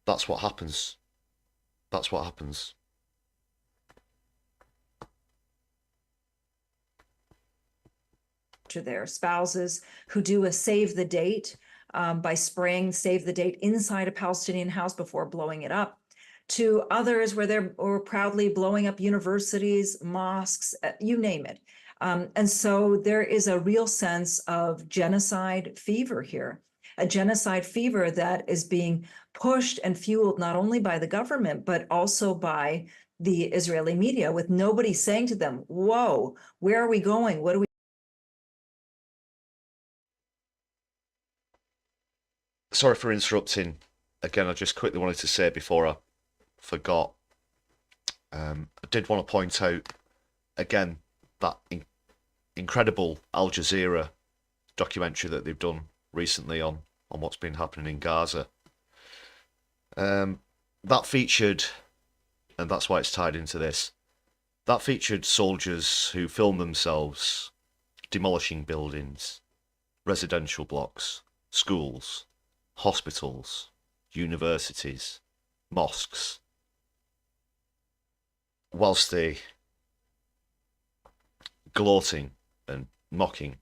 That's what happens. That's what happens. to their spouses, who do a save the date by spraying save the date inside a Palestinian house before blowing it up, to others where they're proudly blowing up universities, mosques, you name it. And so there is a real sense of genocide fever here, a genocide fever that is being pushed and fueled not only by the government, but also by the Israeli media, with nobody saying to them, whoa, where are we going? What do we? Sorry for interrupting. Again, I just quickly wanted to say before I forgot, I did want to point out again that incredible Al Jazeera documentary that they've done recently on what's been happening in Gaza. That featured, and that's why it's tied into this, that featured soldiers who filmed themselves demolishing buildings, residential blocks, schools, hospitals, universities, mosques, whilst they gloating and mocking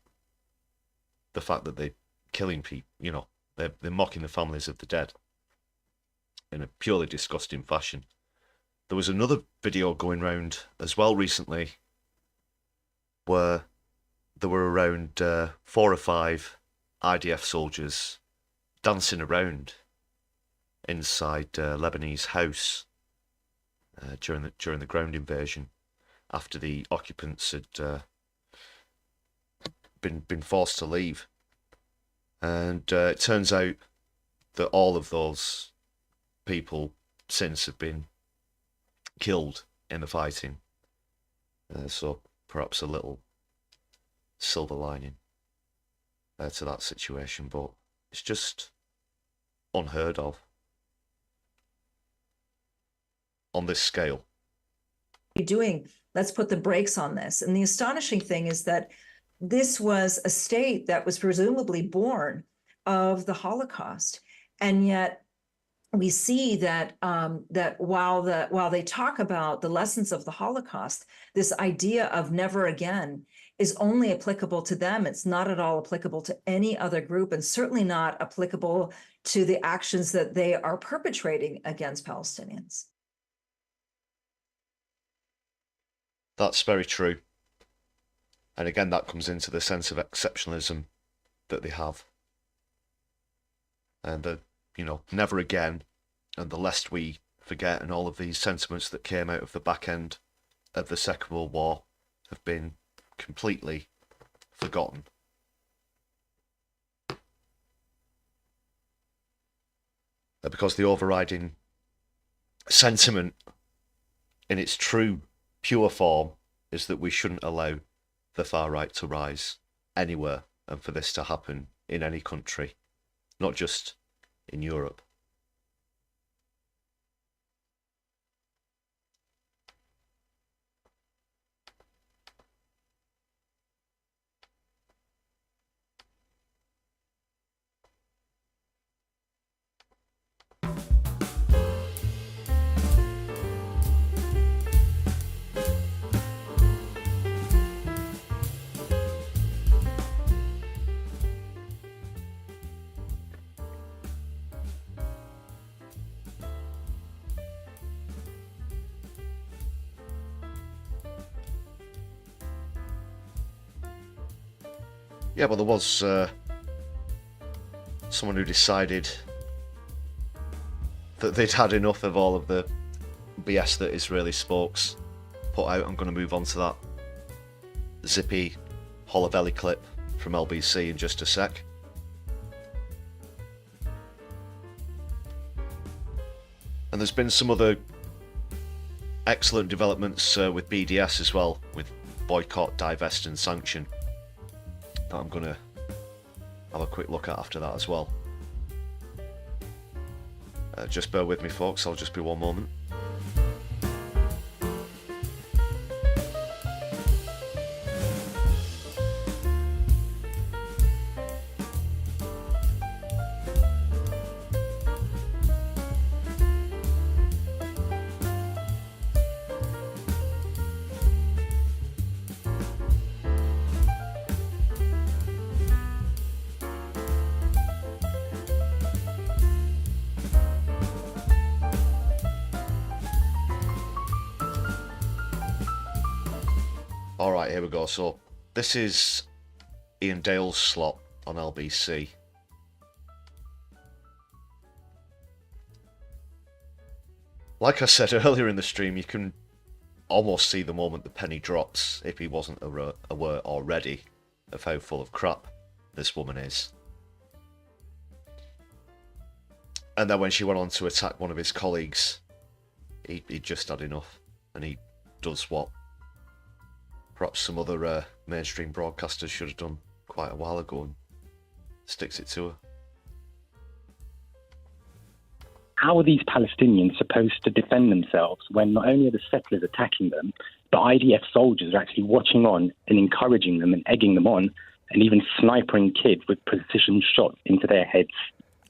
the fact that they're killing people, you know, they're mocking the families of the dead in a purely disgusting fashion. There was another video going round as well recently where there were around 4 or 5 I.D.F soldiers dancing around inside a Lebanese house during the ground invasion, after the occupants had been forced to leave. And it turns out that all of those people since have been killed in the fighting. So perhaps a little silver lining to that situation, but it's just unheard of on this scale. Doing, let's put the brakes on this. And the astonishing thing is that this was a state that was presumably born of the Holocaust, and yet we see that that while they talk about the lessons of the Holocaust, this idea of never again is only applicable to them. It's not at all applicable to any other group, and certainly not applicable to the actions that they are perpetrating against Palestinians. That's very true. And again, that comes into the sense of exceptionalism that they have. And the, never again, and the lest we forget, and all of these sentiments that came out of the back end of the Second World War have been completely forgotten. Because the overriding sentiment in its true, pure form is that we shouldn't allow the far right to rise anywhere, and for this to happen in any country, not just in Europe. Yeah, well, there was someone who decided that they'd had enough of all of the BS that Israeli spokes put out. I'm going to move on to that zippy Holovelli clip from LBC in just a sec. And there's been some other excellent developments with BDS as well, with boycott, divest and sanction, that I'm going to have a quick look at after that as well. Just bear with me, folks, I'll just be one moment. Alright, here we go. So, this is Ian Dale's slot on LBC. Like I said earlier in the stream, you can almost see the moment the penny drops, if he wasn't aware already of how full of crap this woman is. And then when she went on to attack one of his colleagues, he just had enough, and he does what perhaps some other mainstream broadcasters should have done quite a while ago, and sticks it to her. How are these Palestinians supposed to defend themselves when not only are the settlers attacking them, but I.D.F. soldiers are actually watching on and encouraging them and egging them on, and even snipering kids with precision shots into their heads?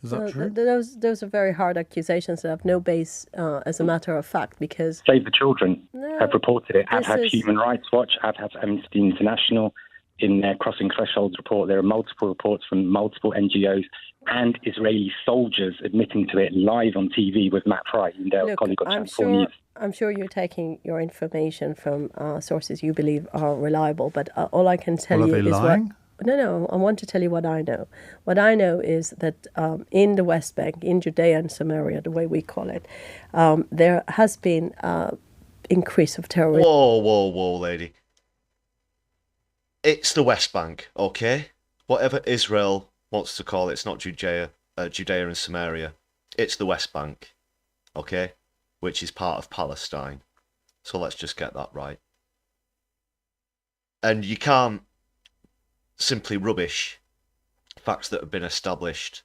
Is that true? Those are very hard accusations that have no base as a matter of fact, because... Save the Children have reported it. I've had Human Rights Watch, I've had Amnesty International in their Crossing Thresholds report. There are multiple reports from multiple NGOs and Israeli soldiers admitting to it live on TV with Matt Fry, their colleague on Channel 4 News. I'm sure you're taking your information from sources you believe are reliable, but all I can tell you is lying? No, I want to tell you what I know. What I know is that in the West Bank, in Judea and Samaria, the way we call it, there has been increase of terrorism. Whoa, lady. It's the West Bank, okay? Whatever Israel wants to call it, it's not Judea Judea and Samaria. It's the West Bank, okay, which is part of Palestine. So let's just get that right. And you can't simply rubbish facts that have been established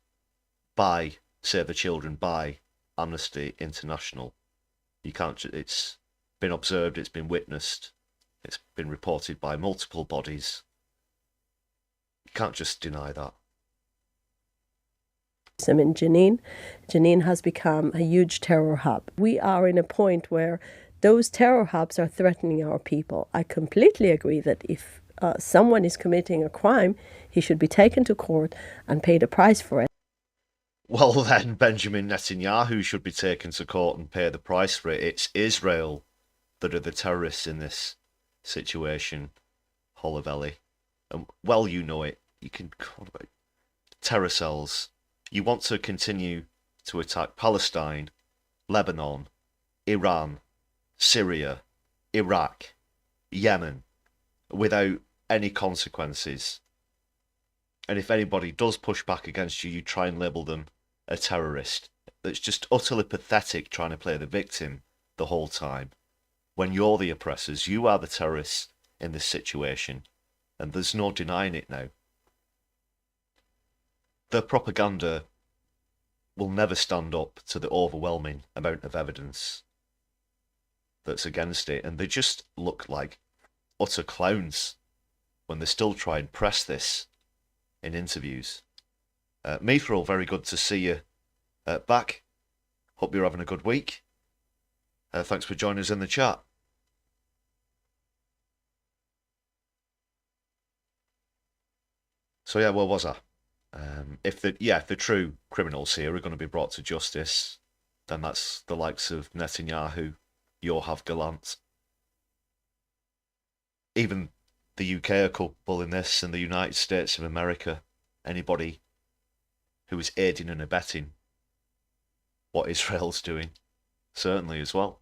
by Save the Children, by Amnesty International. You can't. It's been observed, it's been witnessed, it's been reported by multiple bodies. You can't just deny that. In Jenin has become a huge terror hub. We are in a point where those terror hubs are threatening our people. I completely agree that if someone is committing a crime, he should be taken to court and pay the price for it. Well, then Benjamin Netanyahu should be taken to court and pay the price for it. It's Israel that are the terrorists in this situation, Holovelli. And well, you know it. You can call it terror cells. You want to continue to attack Palestine, Lebanon, Iran, Syria, Iraq, Yemen, without any consequences. And if anybody does push back against you, you try and label them a terrorist. That's just utterly pathetic, trying to play the victim the whole time. When you're the oppressors, you are the terrorists in this situation, and there's no denying it now. The propaganda will never stand up to the overwhelming amount of evidence that's against it, and they just look like utter clowns when they still try and press this in interviews. Mithril, very good to see you back. Hope you're having a good week. Thanks for joining us in the chat. So yeah, where was I? If the true criminals here are going to be brought to justice, then that's the likes of Netanyahu, Yoav Gallant. Even the UK are culpable in this, and the United States of America. Anybody who is aiding and abetting what Israel's doing, certainly as well.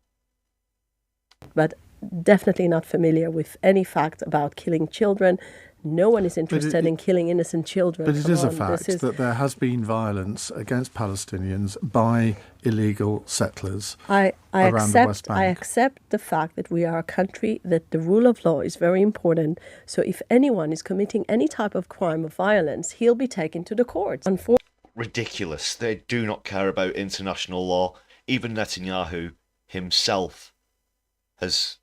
But definitely not familiar with any fact about killing children. No one is interested in killing innocent children. But it is a fact that there has been violence against Palestinians by illegal settlers around the West Bank. I accept the fact that we are a country that the rule of law is very important. So if anyone is committing any type of crime or violence, he'll be taken to the courts. Ridiculous. They do not care about international law. Even Netanyahu himself has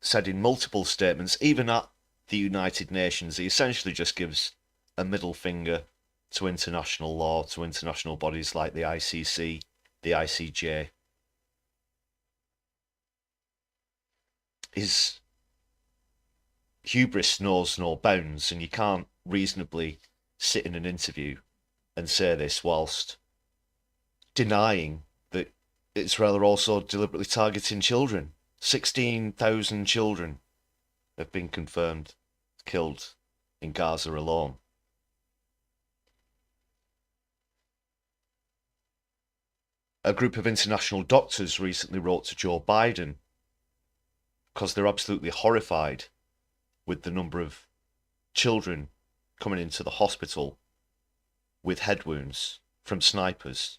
said in multiple statements, even at the United Nations, he essentially just gives a middle finger to international law, to international bodies like the ICC, the ICJ. His hubris knows no bounds, and you can't reasonably sit in an interview and say this whilst denying that Israel are also deliberately targeting children. 16,000 children have been confirmed killed in Gaza alone. A group of international doctors recently wrote to Joe Biden because they're absolutely horrified with the number of children coming into the hospital with head wounds from snipers.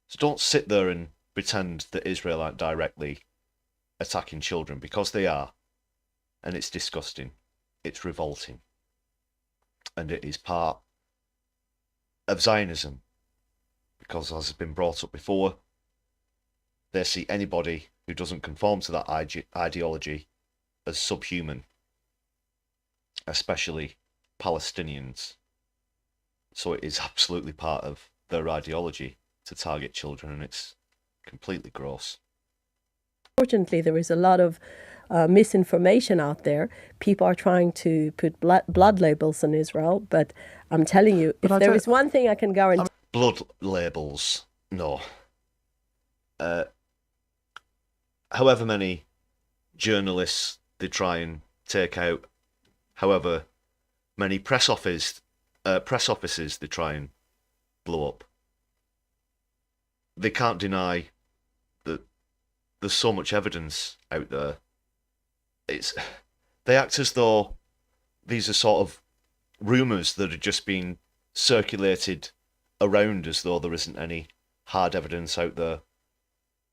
So don't sit there and pretend that Israel aren't directly attacking children, because they are. And it's disgusting. It's revolting. And it is part of Zionism. Because, as has been brought up before, they see anybody who doesn't conform to that ideology as subhuman. Especially Palestinians. So it is absolutely part of their ideology to target children, and it's completely gross. Unfortunately, there is a lot of misinformation out there. People are trying to put blood labels on Israel, but I'm telling you, if there is one thing I can guarantee... Blood labels, no. However many journalists they try and take out, however many press offices they try and blow up, they can't deny that there's so much evidence out there. They act as though these are sort of rumours that are just being circulated around as though there isn't any hard evidence out there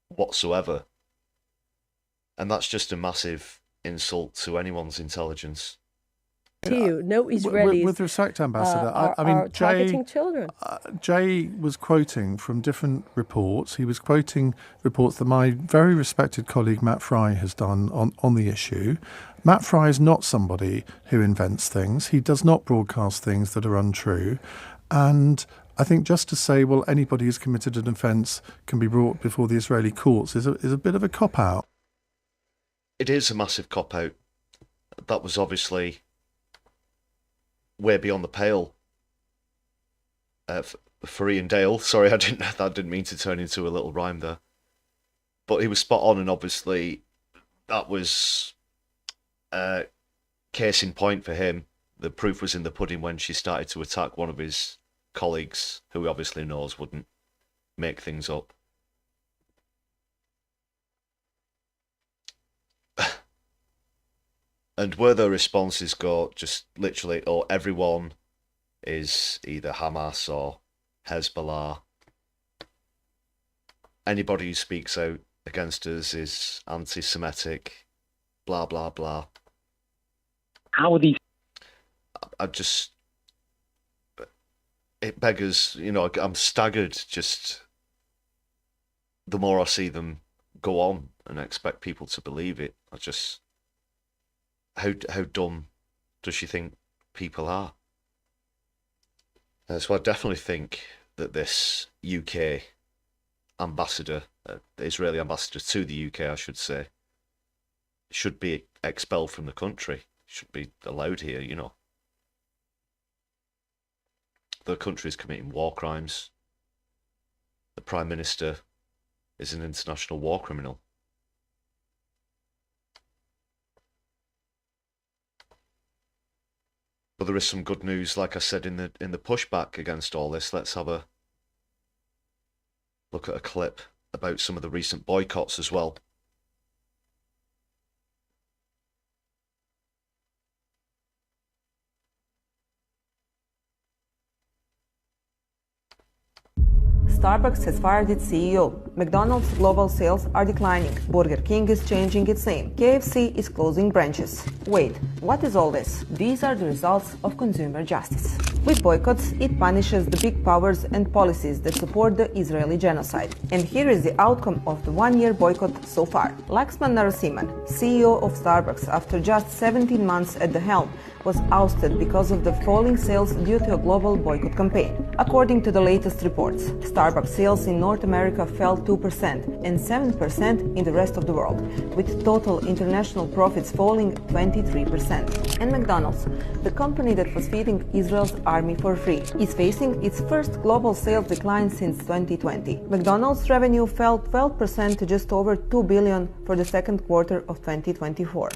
whatsoever. And that's just a massive insult to anyone's intelligence. To you, no Israelis with respect, Ambassador, are targeting children. Jay was quoting from different reports. He was quoting reports that my very respected colleague Matt Fry has done on the issue. Matt Fry is not somebody who invents things. He does not broadcast things that are untrue. And I think just to say, well, anybody who's committed an offence can be brought before the Israeli courts is a bit of a cop-out. It is a massive cop-out. That was obviously way beyond the pale for Ian Dale. Sorry, I didn't mean to turn into a little rhyme there. But he was spot on, and obviously that was case in point for him. The proof was in the pudding when she started to attack one of his colleagues, who he obviously knows wouldn't make things up. And where the responses go, just literally, everyone is either Hamas or Hezbollah. Anybody who speaks out against us is anti-Semitic, blah, blah, blah. How are these? It beggars, I'm staggered just the more I see them go on and expect people to believe it. How dumb does she think people are? So I definitely think that this UK ambassador, the Israeli ambassador to the UK, I should say, should be expelled from the country. Should be allowed here, The country is committing war crimes. The Prime Minister is an international war criminal. But there is some good news, like I said, in the pushback against all this. Let's have a look at a clip about some of the recent boycotts as well. Starbucks has fired its CEO. McDonald's global sales are declining. Burger King is changing its name. KFC is closing branches. Wait, what is all this? These are the results of consumer justice. With boycotts, it punishes the big powers and policies that support the Israeli genocide. And here is the outcome of the one-year boycott so far. Laxman Narasimhan, CEO of Starbucks, after just 17 months at the helm, was ousted because of the falling sales due to a global boycott campaign. According to the latest reports, Starbucks sales in North America fell 2% and 7% in the rest of the world, with total international profits falling 23%. And McDonald's, the company that was feeding Israel's army for free, is facing its first global sales decline since 2020. McDonald's revenue fell 12% to just over $2 billion for the second quarter of 2024.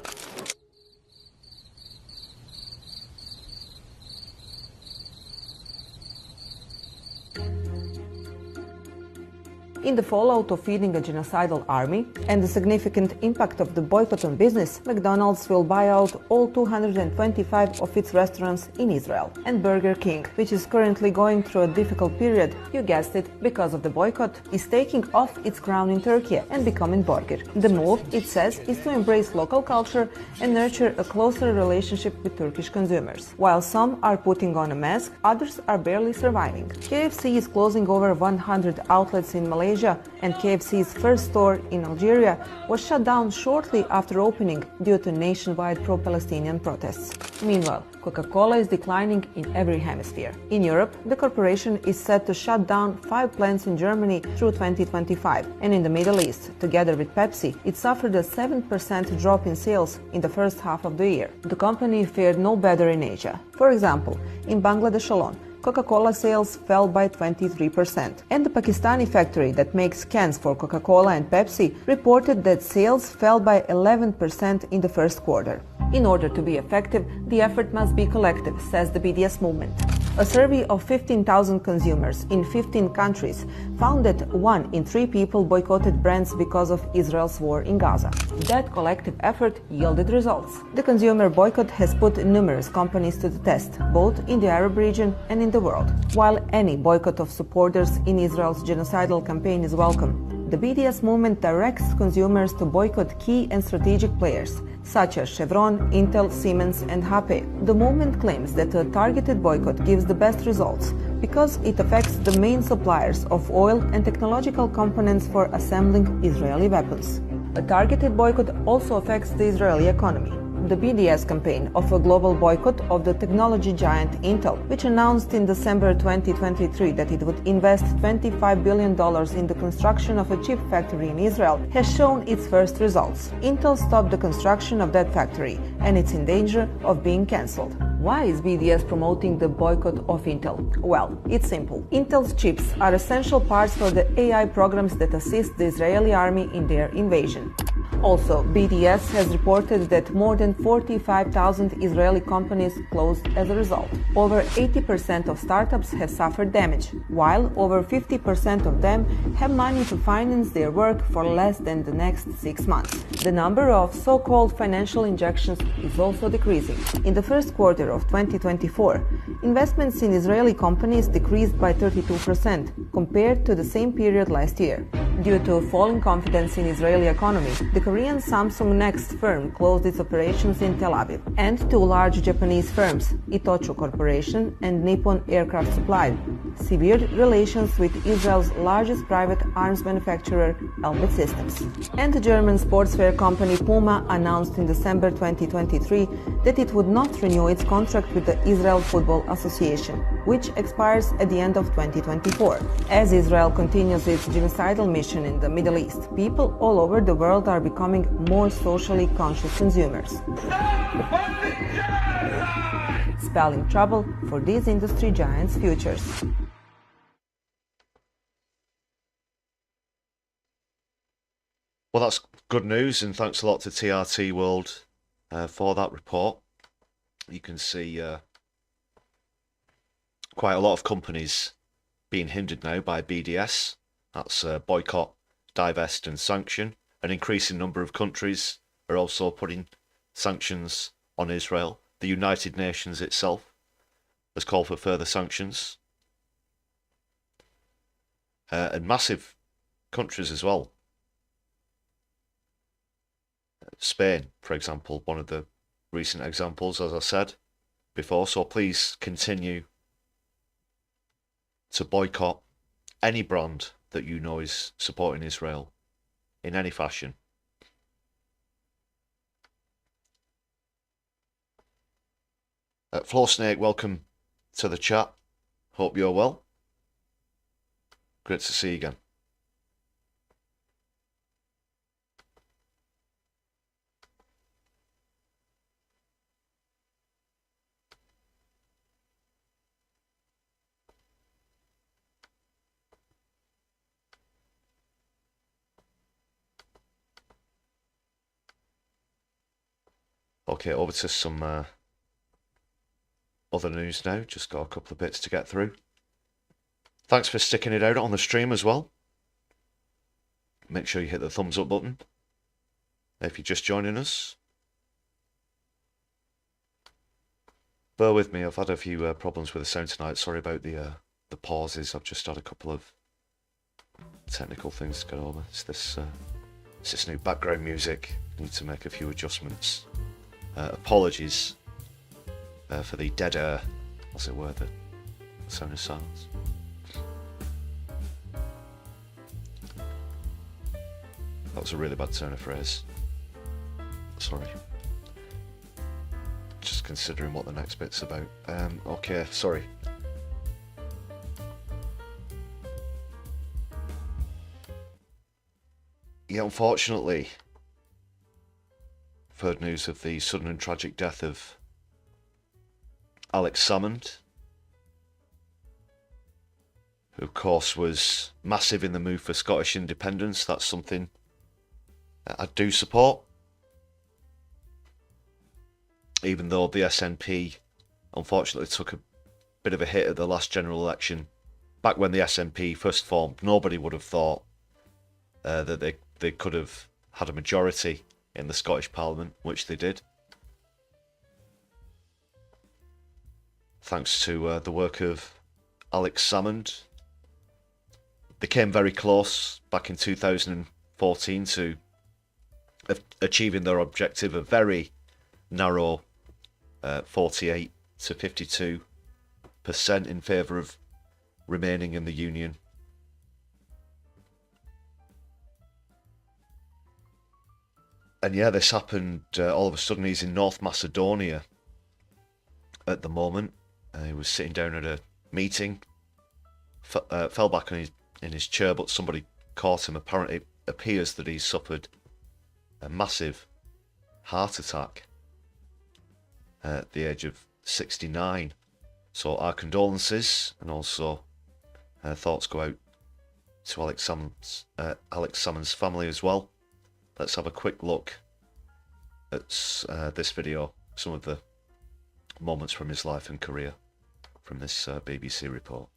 In the fallout of feeding a genocidal army and the significant impact of the boycott on business, McDonald's will buy out all 225 of its restaurants in Israel. And Burger King, which is currently going through a difficult period, you guessed it, because of the boycott, is taking off its crown in Turkey and becoming burger. The move, it says, is to embrace local culture and nurture a closer relationship with Turkish consumers. While some are putting on a mask, others are barely surviving. KFC is closing over 100 outlets in Malaysia, and KFC's first store in Algeria was shut down shortly after opening due to nationwide pro-Palestinian protests. Meanwhile, Coca-Cola is declining in every hemisphere. In Europe, the corporation is set to shut down 5 plants in Germany through 2025, and in the Middle East, together with Pepsi, it suffered a 7% drop in sales in the first half of the year. The company fared no better in Asia. For example, in Bangladesh alone, Coca-Cola sales fell by 23%. And the Pakistani factory that makes cans for Coca-Cola and Pepsi reported that sales fell by 11% in the first quarter. In order to be effective, the effort must be collective, says the BDS movement. A survey of 15,000 consumers in 15 countries found that 1 in 3 people boycotted brands because of Israel's war in Gaza. That collective effort yielded results. The consumer boycott has put numerous companies to the test, both in the Arab region and in the world. While any boycott of supporters in Israel's genocidal campaign is welcome, the BDS movement directs consumers to boycott key and strategic players, such as Chevron, Intel, Siemens, and HP. The movement claims that a targeted boycott gives the best results because it affects the main suppliers of oil and technological components for assembling Israeli weapons. A targeted boycott also affects the Israeli economy. The BDS campaign of a global boycott of the technology giant Intel, which announced in December 2023 that it would invest $25 billion in the construction of a chip factory in Israel, has shown its first results. Intel stopped the construction of that factory, and it's in danger of being cancelled. Why is BDS promoting the boycott of Intel? Well, it's simple. Intel's chips are essential parts for the AI programs that assist the Israeli army in their invasion. Also, BDS has reported that more than 45,000 Israeli companies closed as a result. Over 80% of startups have suffered damage, while over 50% of them have money to finance their work for less than the next 6 months. The number of so-called financial injections is also decreasing. In the first quarter of 2024, investments in Israeli companies decreased by 32% compared to the same period last year. Due to falling confidence in Israeli economy, the Korean Samsung Next firm closed its operations in Tel Aviv, and 2 large Japanese firms, Itochu Corporation and Nippon Aircraft Supply, severed relations with Israel's largest private arms manufacturer, Elbit Systems. And the German sportswear company Puma announced in December 2023 that it would not renew its contract with the Israel Football Association, which expires at the end of 2024. As Israel continues its genocidal mission in the Middle East, people all over the world are becoming more socially conscious consumers, spelling trouble for these industry giants' futures. Well, that's good news, and thanks a lot to TRT World for that report. You can see quite a lot of companies being hindered now by BDS. That's boycott, divest and sanction. An increasing number of countries are also putting sanctions on Israel. The United Nations itself has called for further sanctions. And massive countries as well. Spain, for example, one of the recent examples, as I said before. So please continue to boycott any brand that you know is supporting Israel in any fashion. Floor Snake, welcome to the chat. Hope you're well. Great to see you again. Okay, over to some other news now. Just got a couple of bits to get through. Thanks for sticking it out on the stream as well. Make sure you hit the thumbs up button if you're just joining us. Bear with me, I've had a few problems with the sound tonight. Sorry about the pauses. I've just had a couple of technical things to get over. It's this new background music. Need to make a few adjustments. Apologies for the dead air, as it were, the sound of silence. That was a really bad turn of phrase. Sorry. Just considering what the next bit's about. Okay, sorry. Yeah, unfortunately, I've heard news of the sudden and tragic death of Alex Salmond, who of course was massive in the move for Scottish independence. That's something that I do support. even though the SNP unfortunately took a bit of a hit at the last general election. Back when the SNP first formed, nobody would have thought that they could have had a majority in the Scottish Parliament, which they did. Thanks to the work of Alex Salmond. They came very close back in 2014 to achieving their objective, a very narrow 48 to 52% in favour of remaining in the Union. And yeah, this happened all of a sudden. He's in North Macedonia at the moment. He was sitting down at a meeting, fell back in his chair, but somebody caught him. Apparently, it appears that he suffered a massive heart attack at the age of 69. So our condolences, and also thoughts go out to Alex Salmond's family as well. Let's have a quick look at this video, some of the moments from his life and career from this BBC report.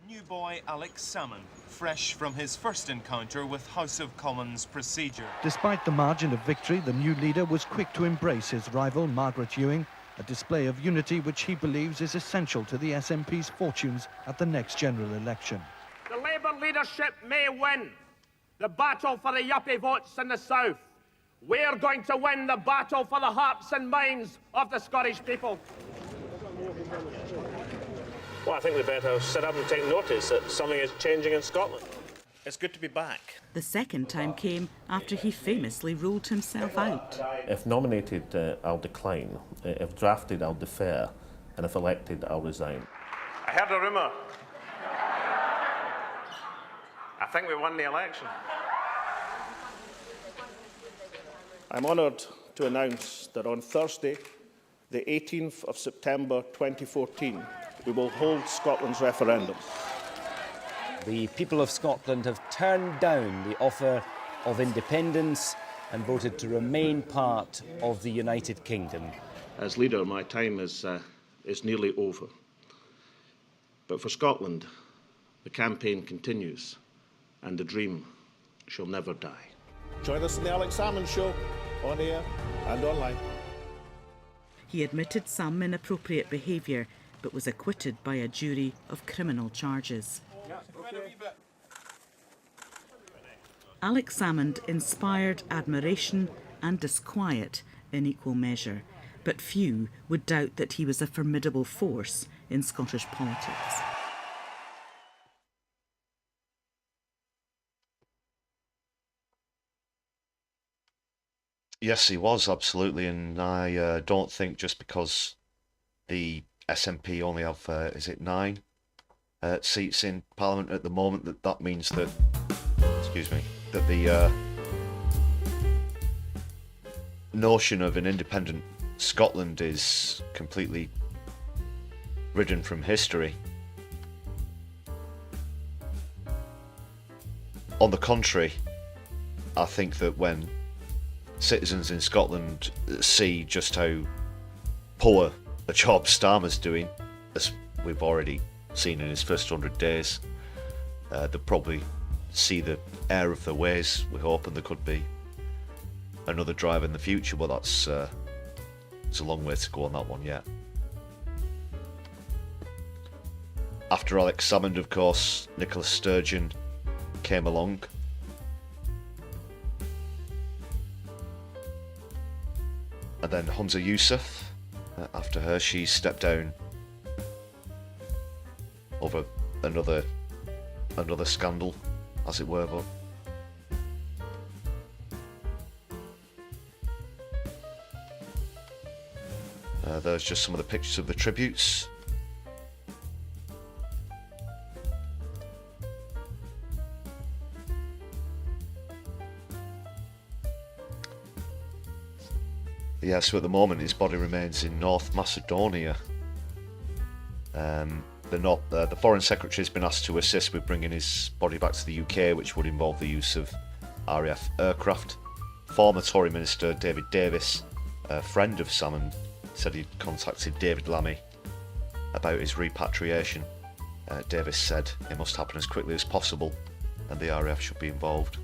New boy Alex Salmond, fresh from his first encounter with House of Commons procedure. Despite the margin of victory, the new leader was quick to embrace his rival, Margaret Ewing, a display of unity which he believes is essential to the SNP's fortunes at the next general election. The Labour leadership may win the battle for the yuppie votes in the south. We're going to win the battle for the hearts and minds of the Scottish people. Well, I think we better sit up and take notice that something is changing in Scotland. It's good to be back. The second time came after he famously ruled himself out. If nominated, I'll decline. If drafted, I'll defer. And if elected, I'll resign. I heard a rumour. I think we won the election. I'm honoured to announce that on Thursday, the 18th of September 2014, we will hold Scotland's referendum. The people of Scotland have turned down the offer of independence and voted to remain part of the United Kingdom. As leader, my time is nearly over. But for Scotland, the campaign continues, and the dream shall never die. Join us in the Alex Salmond Show, on air and online. He admitted some inappropriate behaviour, but was acquitted by a jury of criminal charges. Alex Salmond inspired admiration and disquiet in equal measure, but few would doubt that he was a formidable force in Scottish politics. Yes, he was, absolutely, and I don't think just because the SNP only have, is it 9 seats in Parliament at the moment, that means that, excuse me, that the notion of an independent Scotland is completely ridden from history. On the contrary, I think that when citizens in Scotland see just how poor a job Starmer's doing, as we've already seen in his first 100 days, they'll probably see the error of their ways, we hope, and there could be another drive in the future, but that's it's a long way to go on that one yet. After Alex Salmond, of course, Nicola Sturgeon came along. And then Hunza Yousaf, after her, she stepped down over another scandal, as it were. But there's just some of the pictures of the tributes. Yeah, so at the moment his body remains in North Macedonia. The Foreign Secretary has been asked to assist with bringing his body back to the UK, which would involve the use of RAF aircraft. Former Tory Minister David Davis, a friend of Salmond, said he'd contacted David Lammy about his repatriation. Davis said it must happen as quickly as possible and the RAF should be involved.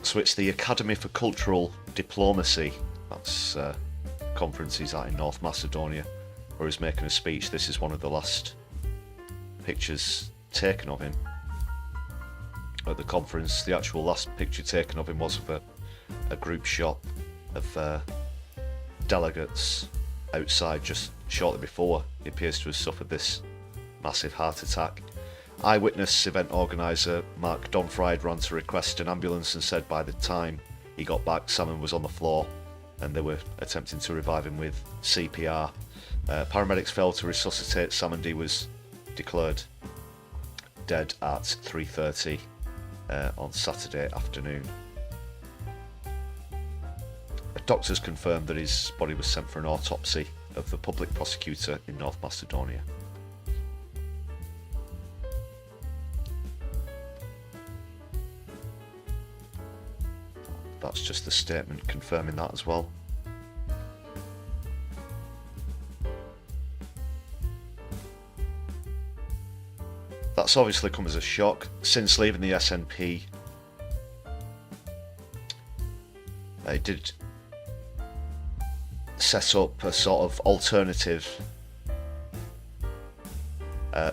So it's the Academy for Cultural Diplomacy, that's conference he's at in North Macedonia, where he's making a speech. This is one of the last pictures taken of him at the conference. The actual last picture taken of him was of a group shot of delegates outside just shortly before he appears to have suffered this massive heart attack. Eyewitness event organiser Mark Donfried ran to request an ambulance and said by the time he got back, Salmond was on the floor and they were attempting to revive him with CPR. Paramedics failed to resuscitate Salmond. He was declared dead at 3:30 on Saturday afternoon. Doctors confirmed that his body was sent for an autopsy of the public prosecutor in North Macedonia. That's just the statement confirming that as well. That's obviously come as a shock. Since leaving the SNP, they did set up a sort of alternative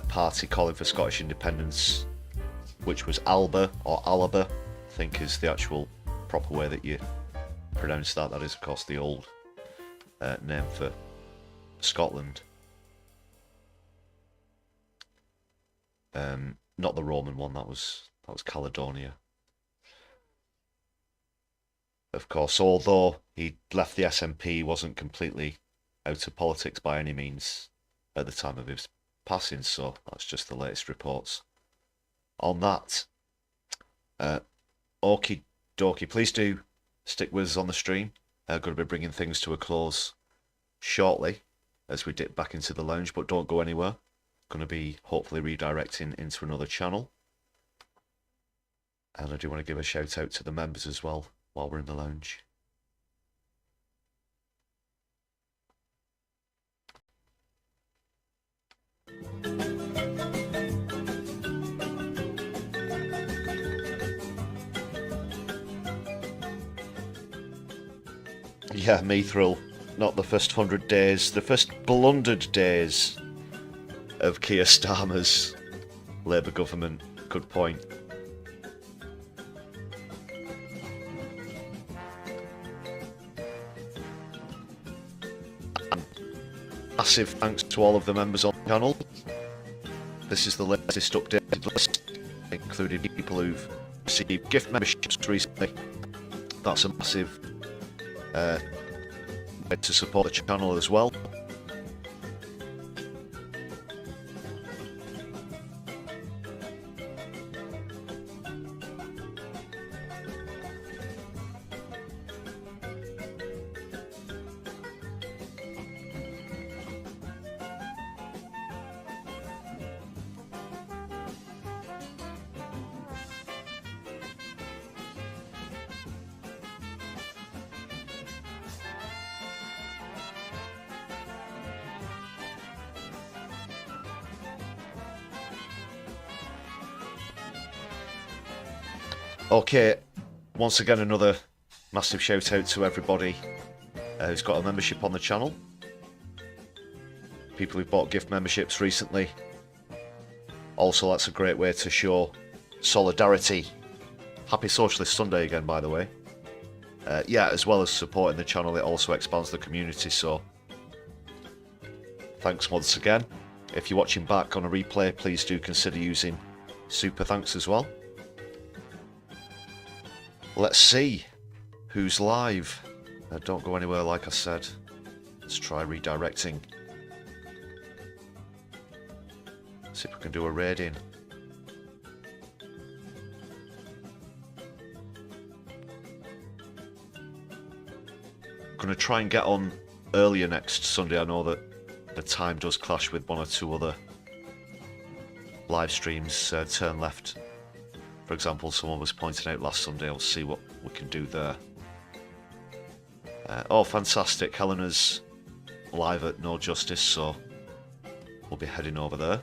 party calling for Scottish independence, which was ALBA, or Alaba, I think is the actual proper way that you pronounce that. That is, of course, the old name for Scotland. Not the Roman one, that was Caledonia. Of course, although he left the SNP, he wasn't completely out of politics by any means at the time of his passing, so that's just the latest reports on that. Okie dokie, please do stick with us on the stream. Going to be bringing things to a close shortly as we dip back into the lounge, but don't go anywhere. Going to be hopefully redirecting into another channel. And I do want to give a shout out to the members as well while we're in the lounge. Yeah, Mithril, not the first 100 days, the first blundered days of Keir Starmer's Labour government. Good point. And massive thanks to all of the members on the channel. This is the latest updated list, including people who've received gift memberships recently. That's a massive way to support the channel as well. Okay, once again another massive shout out to everybody who's got a membership on the channel. People who've bought gift memberships recently. Also, that's a great way to show solidarity. Happy Socialist Sunday again, by the way. Yeah, as well as supporting the channel, it also expands the community, so thanks once again. If you're watching back on a replay, please do consider using super thanks as well. Let's see who's live. Don't go anywhere, like I said. Let's try redirecting. See if we can do a raid in. going to try and get on earlier next Sunday. I know that the time does clash with one or two other live streams. Turn Left, for example, someone was pointing out last Sunday. I'll see what we can do there. Oh, fantastic. Helena's live at No Justice, so we'll be heading over there.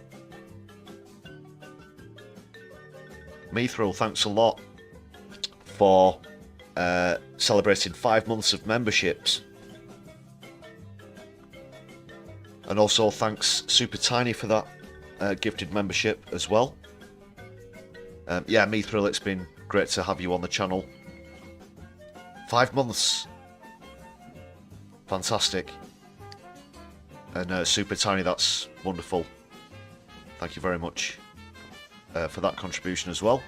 Mithril, thanks a lot for celebrating 5 months of memberships. And also thanks Super Tiny for that gifted membership as well. Yeah, Mithril, it's been great to have you on the channel. 5 months. Fantastic. And Super Tiny, that's wonderful. Thank you very much for that contribution as well.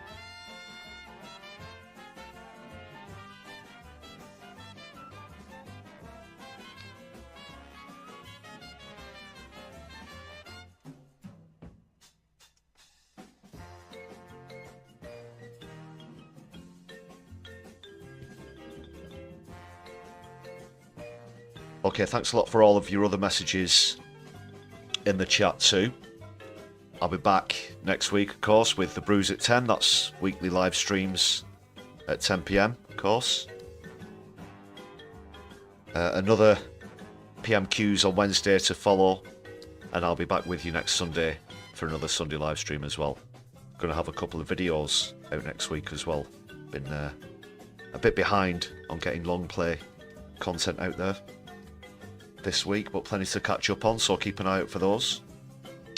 Okay, thanks a lot for all of your other messages in the chat too. I'll be back next week, of course, with The Brews at 10. That's weekly live streams at 10 PM, of course. Another PMQs on Wednesday to follow. And I'll be back with you next Sunday for another Sunday live stream as well. Going to have a couple of videos out next week as well. Been a bit behind on getting long play content out there this week, but plenty to catch up on, so keep an eye out for those.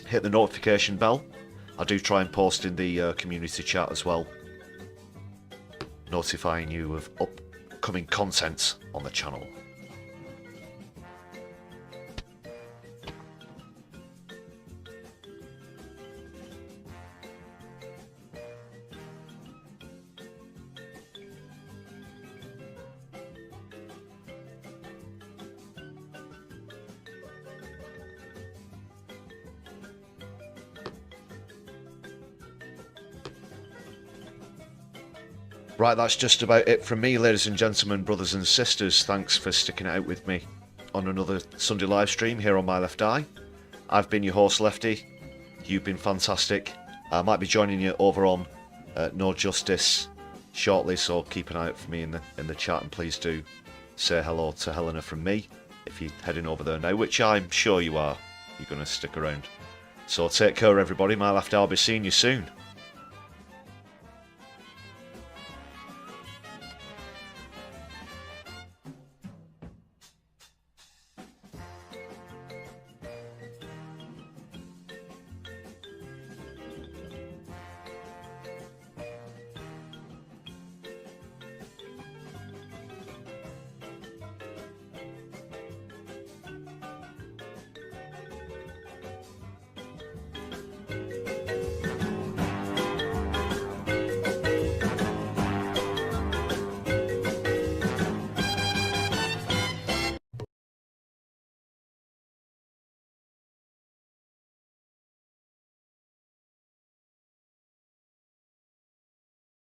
Hit the notification bell. I do try and post in the community chat as well, notifying you of upcoming content on the channel. Right, that's just about it from me, ladies and gentlemen, brothers and sisters. Thanks for sticking it out with me on another Sunday live stream here on My Left Eye. I've been your host, Lefty. You've been fantastic. I might be joining you over on No Justice shortly, so keep an eye out for me in the chat, and please do say hello to Helena from me if you're heading over there now, which I'm sure you are. You're going to stick around. So take care, everybody. My Left Eye, I'll be seeing you soon.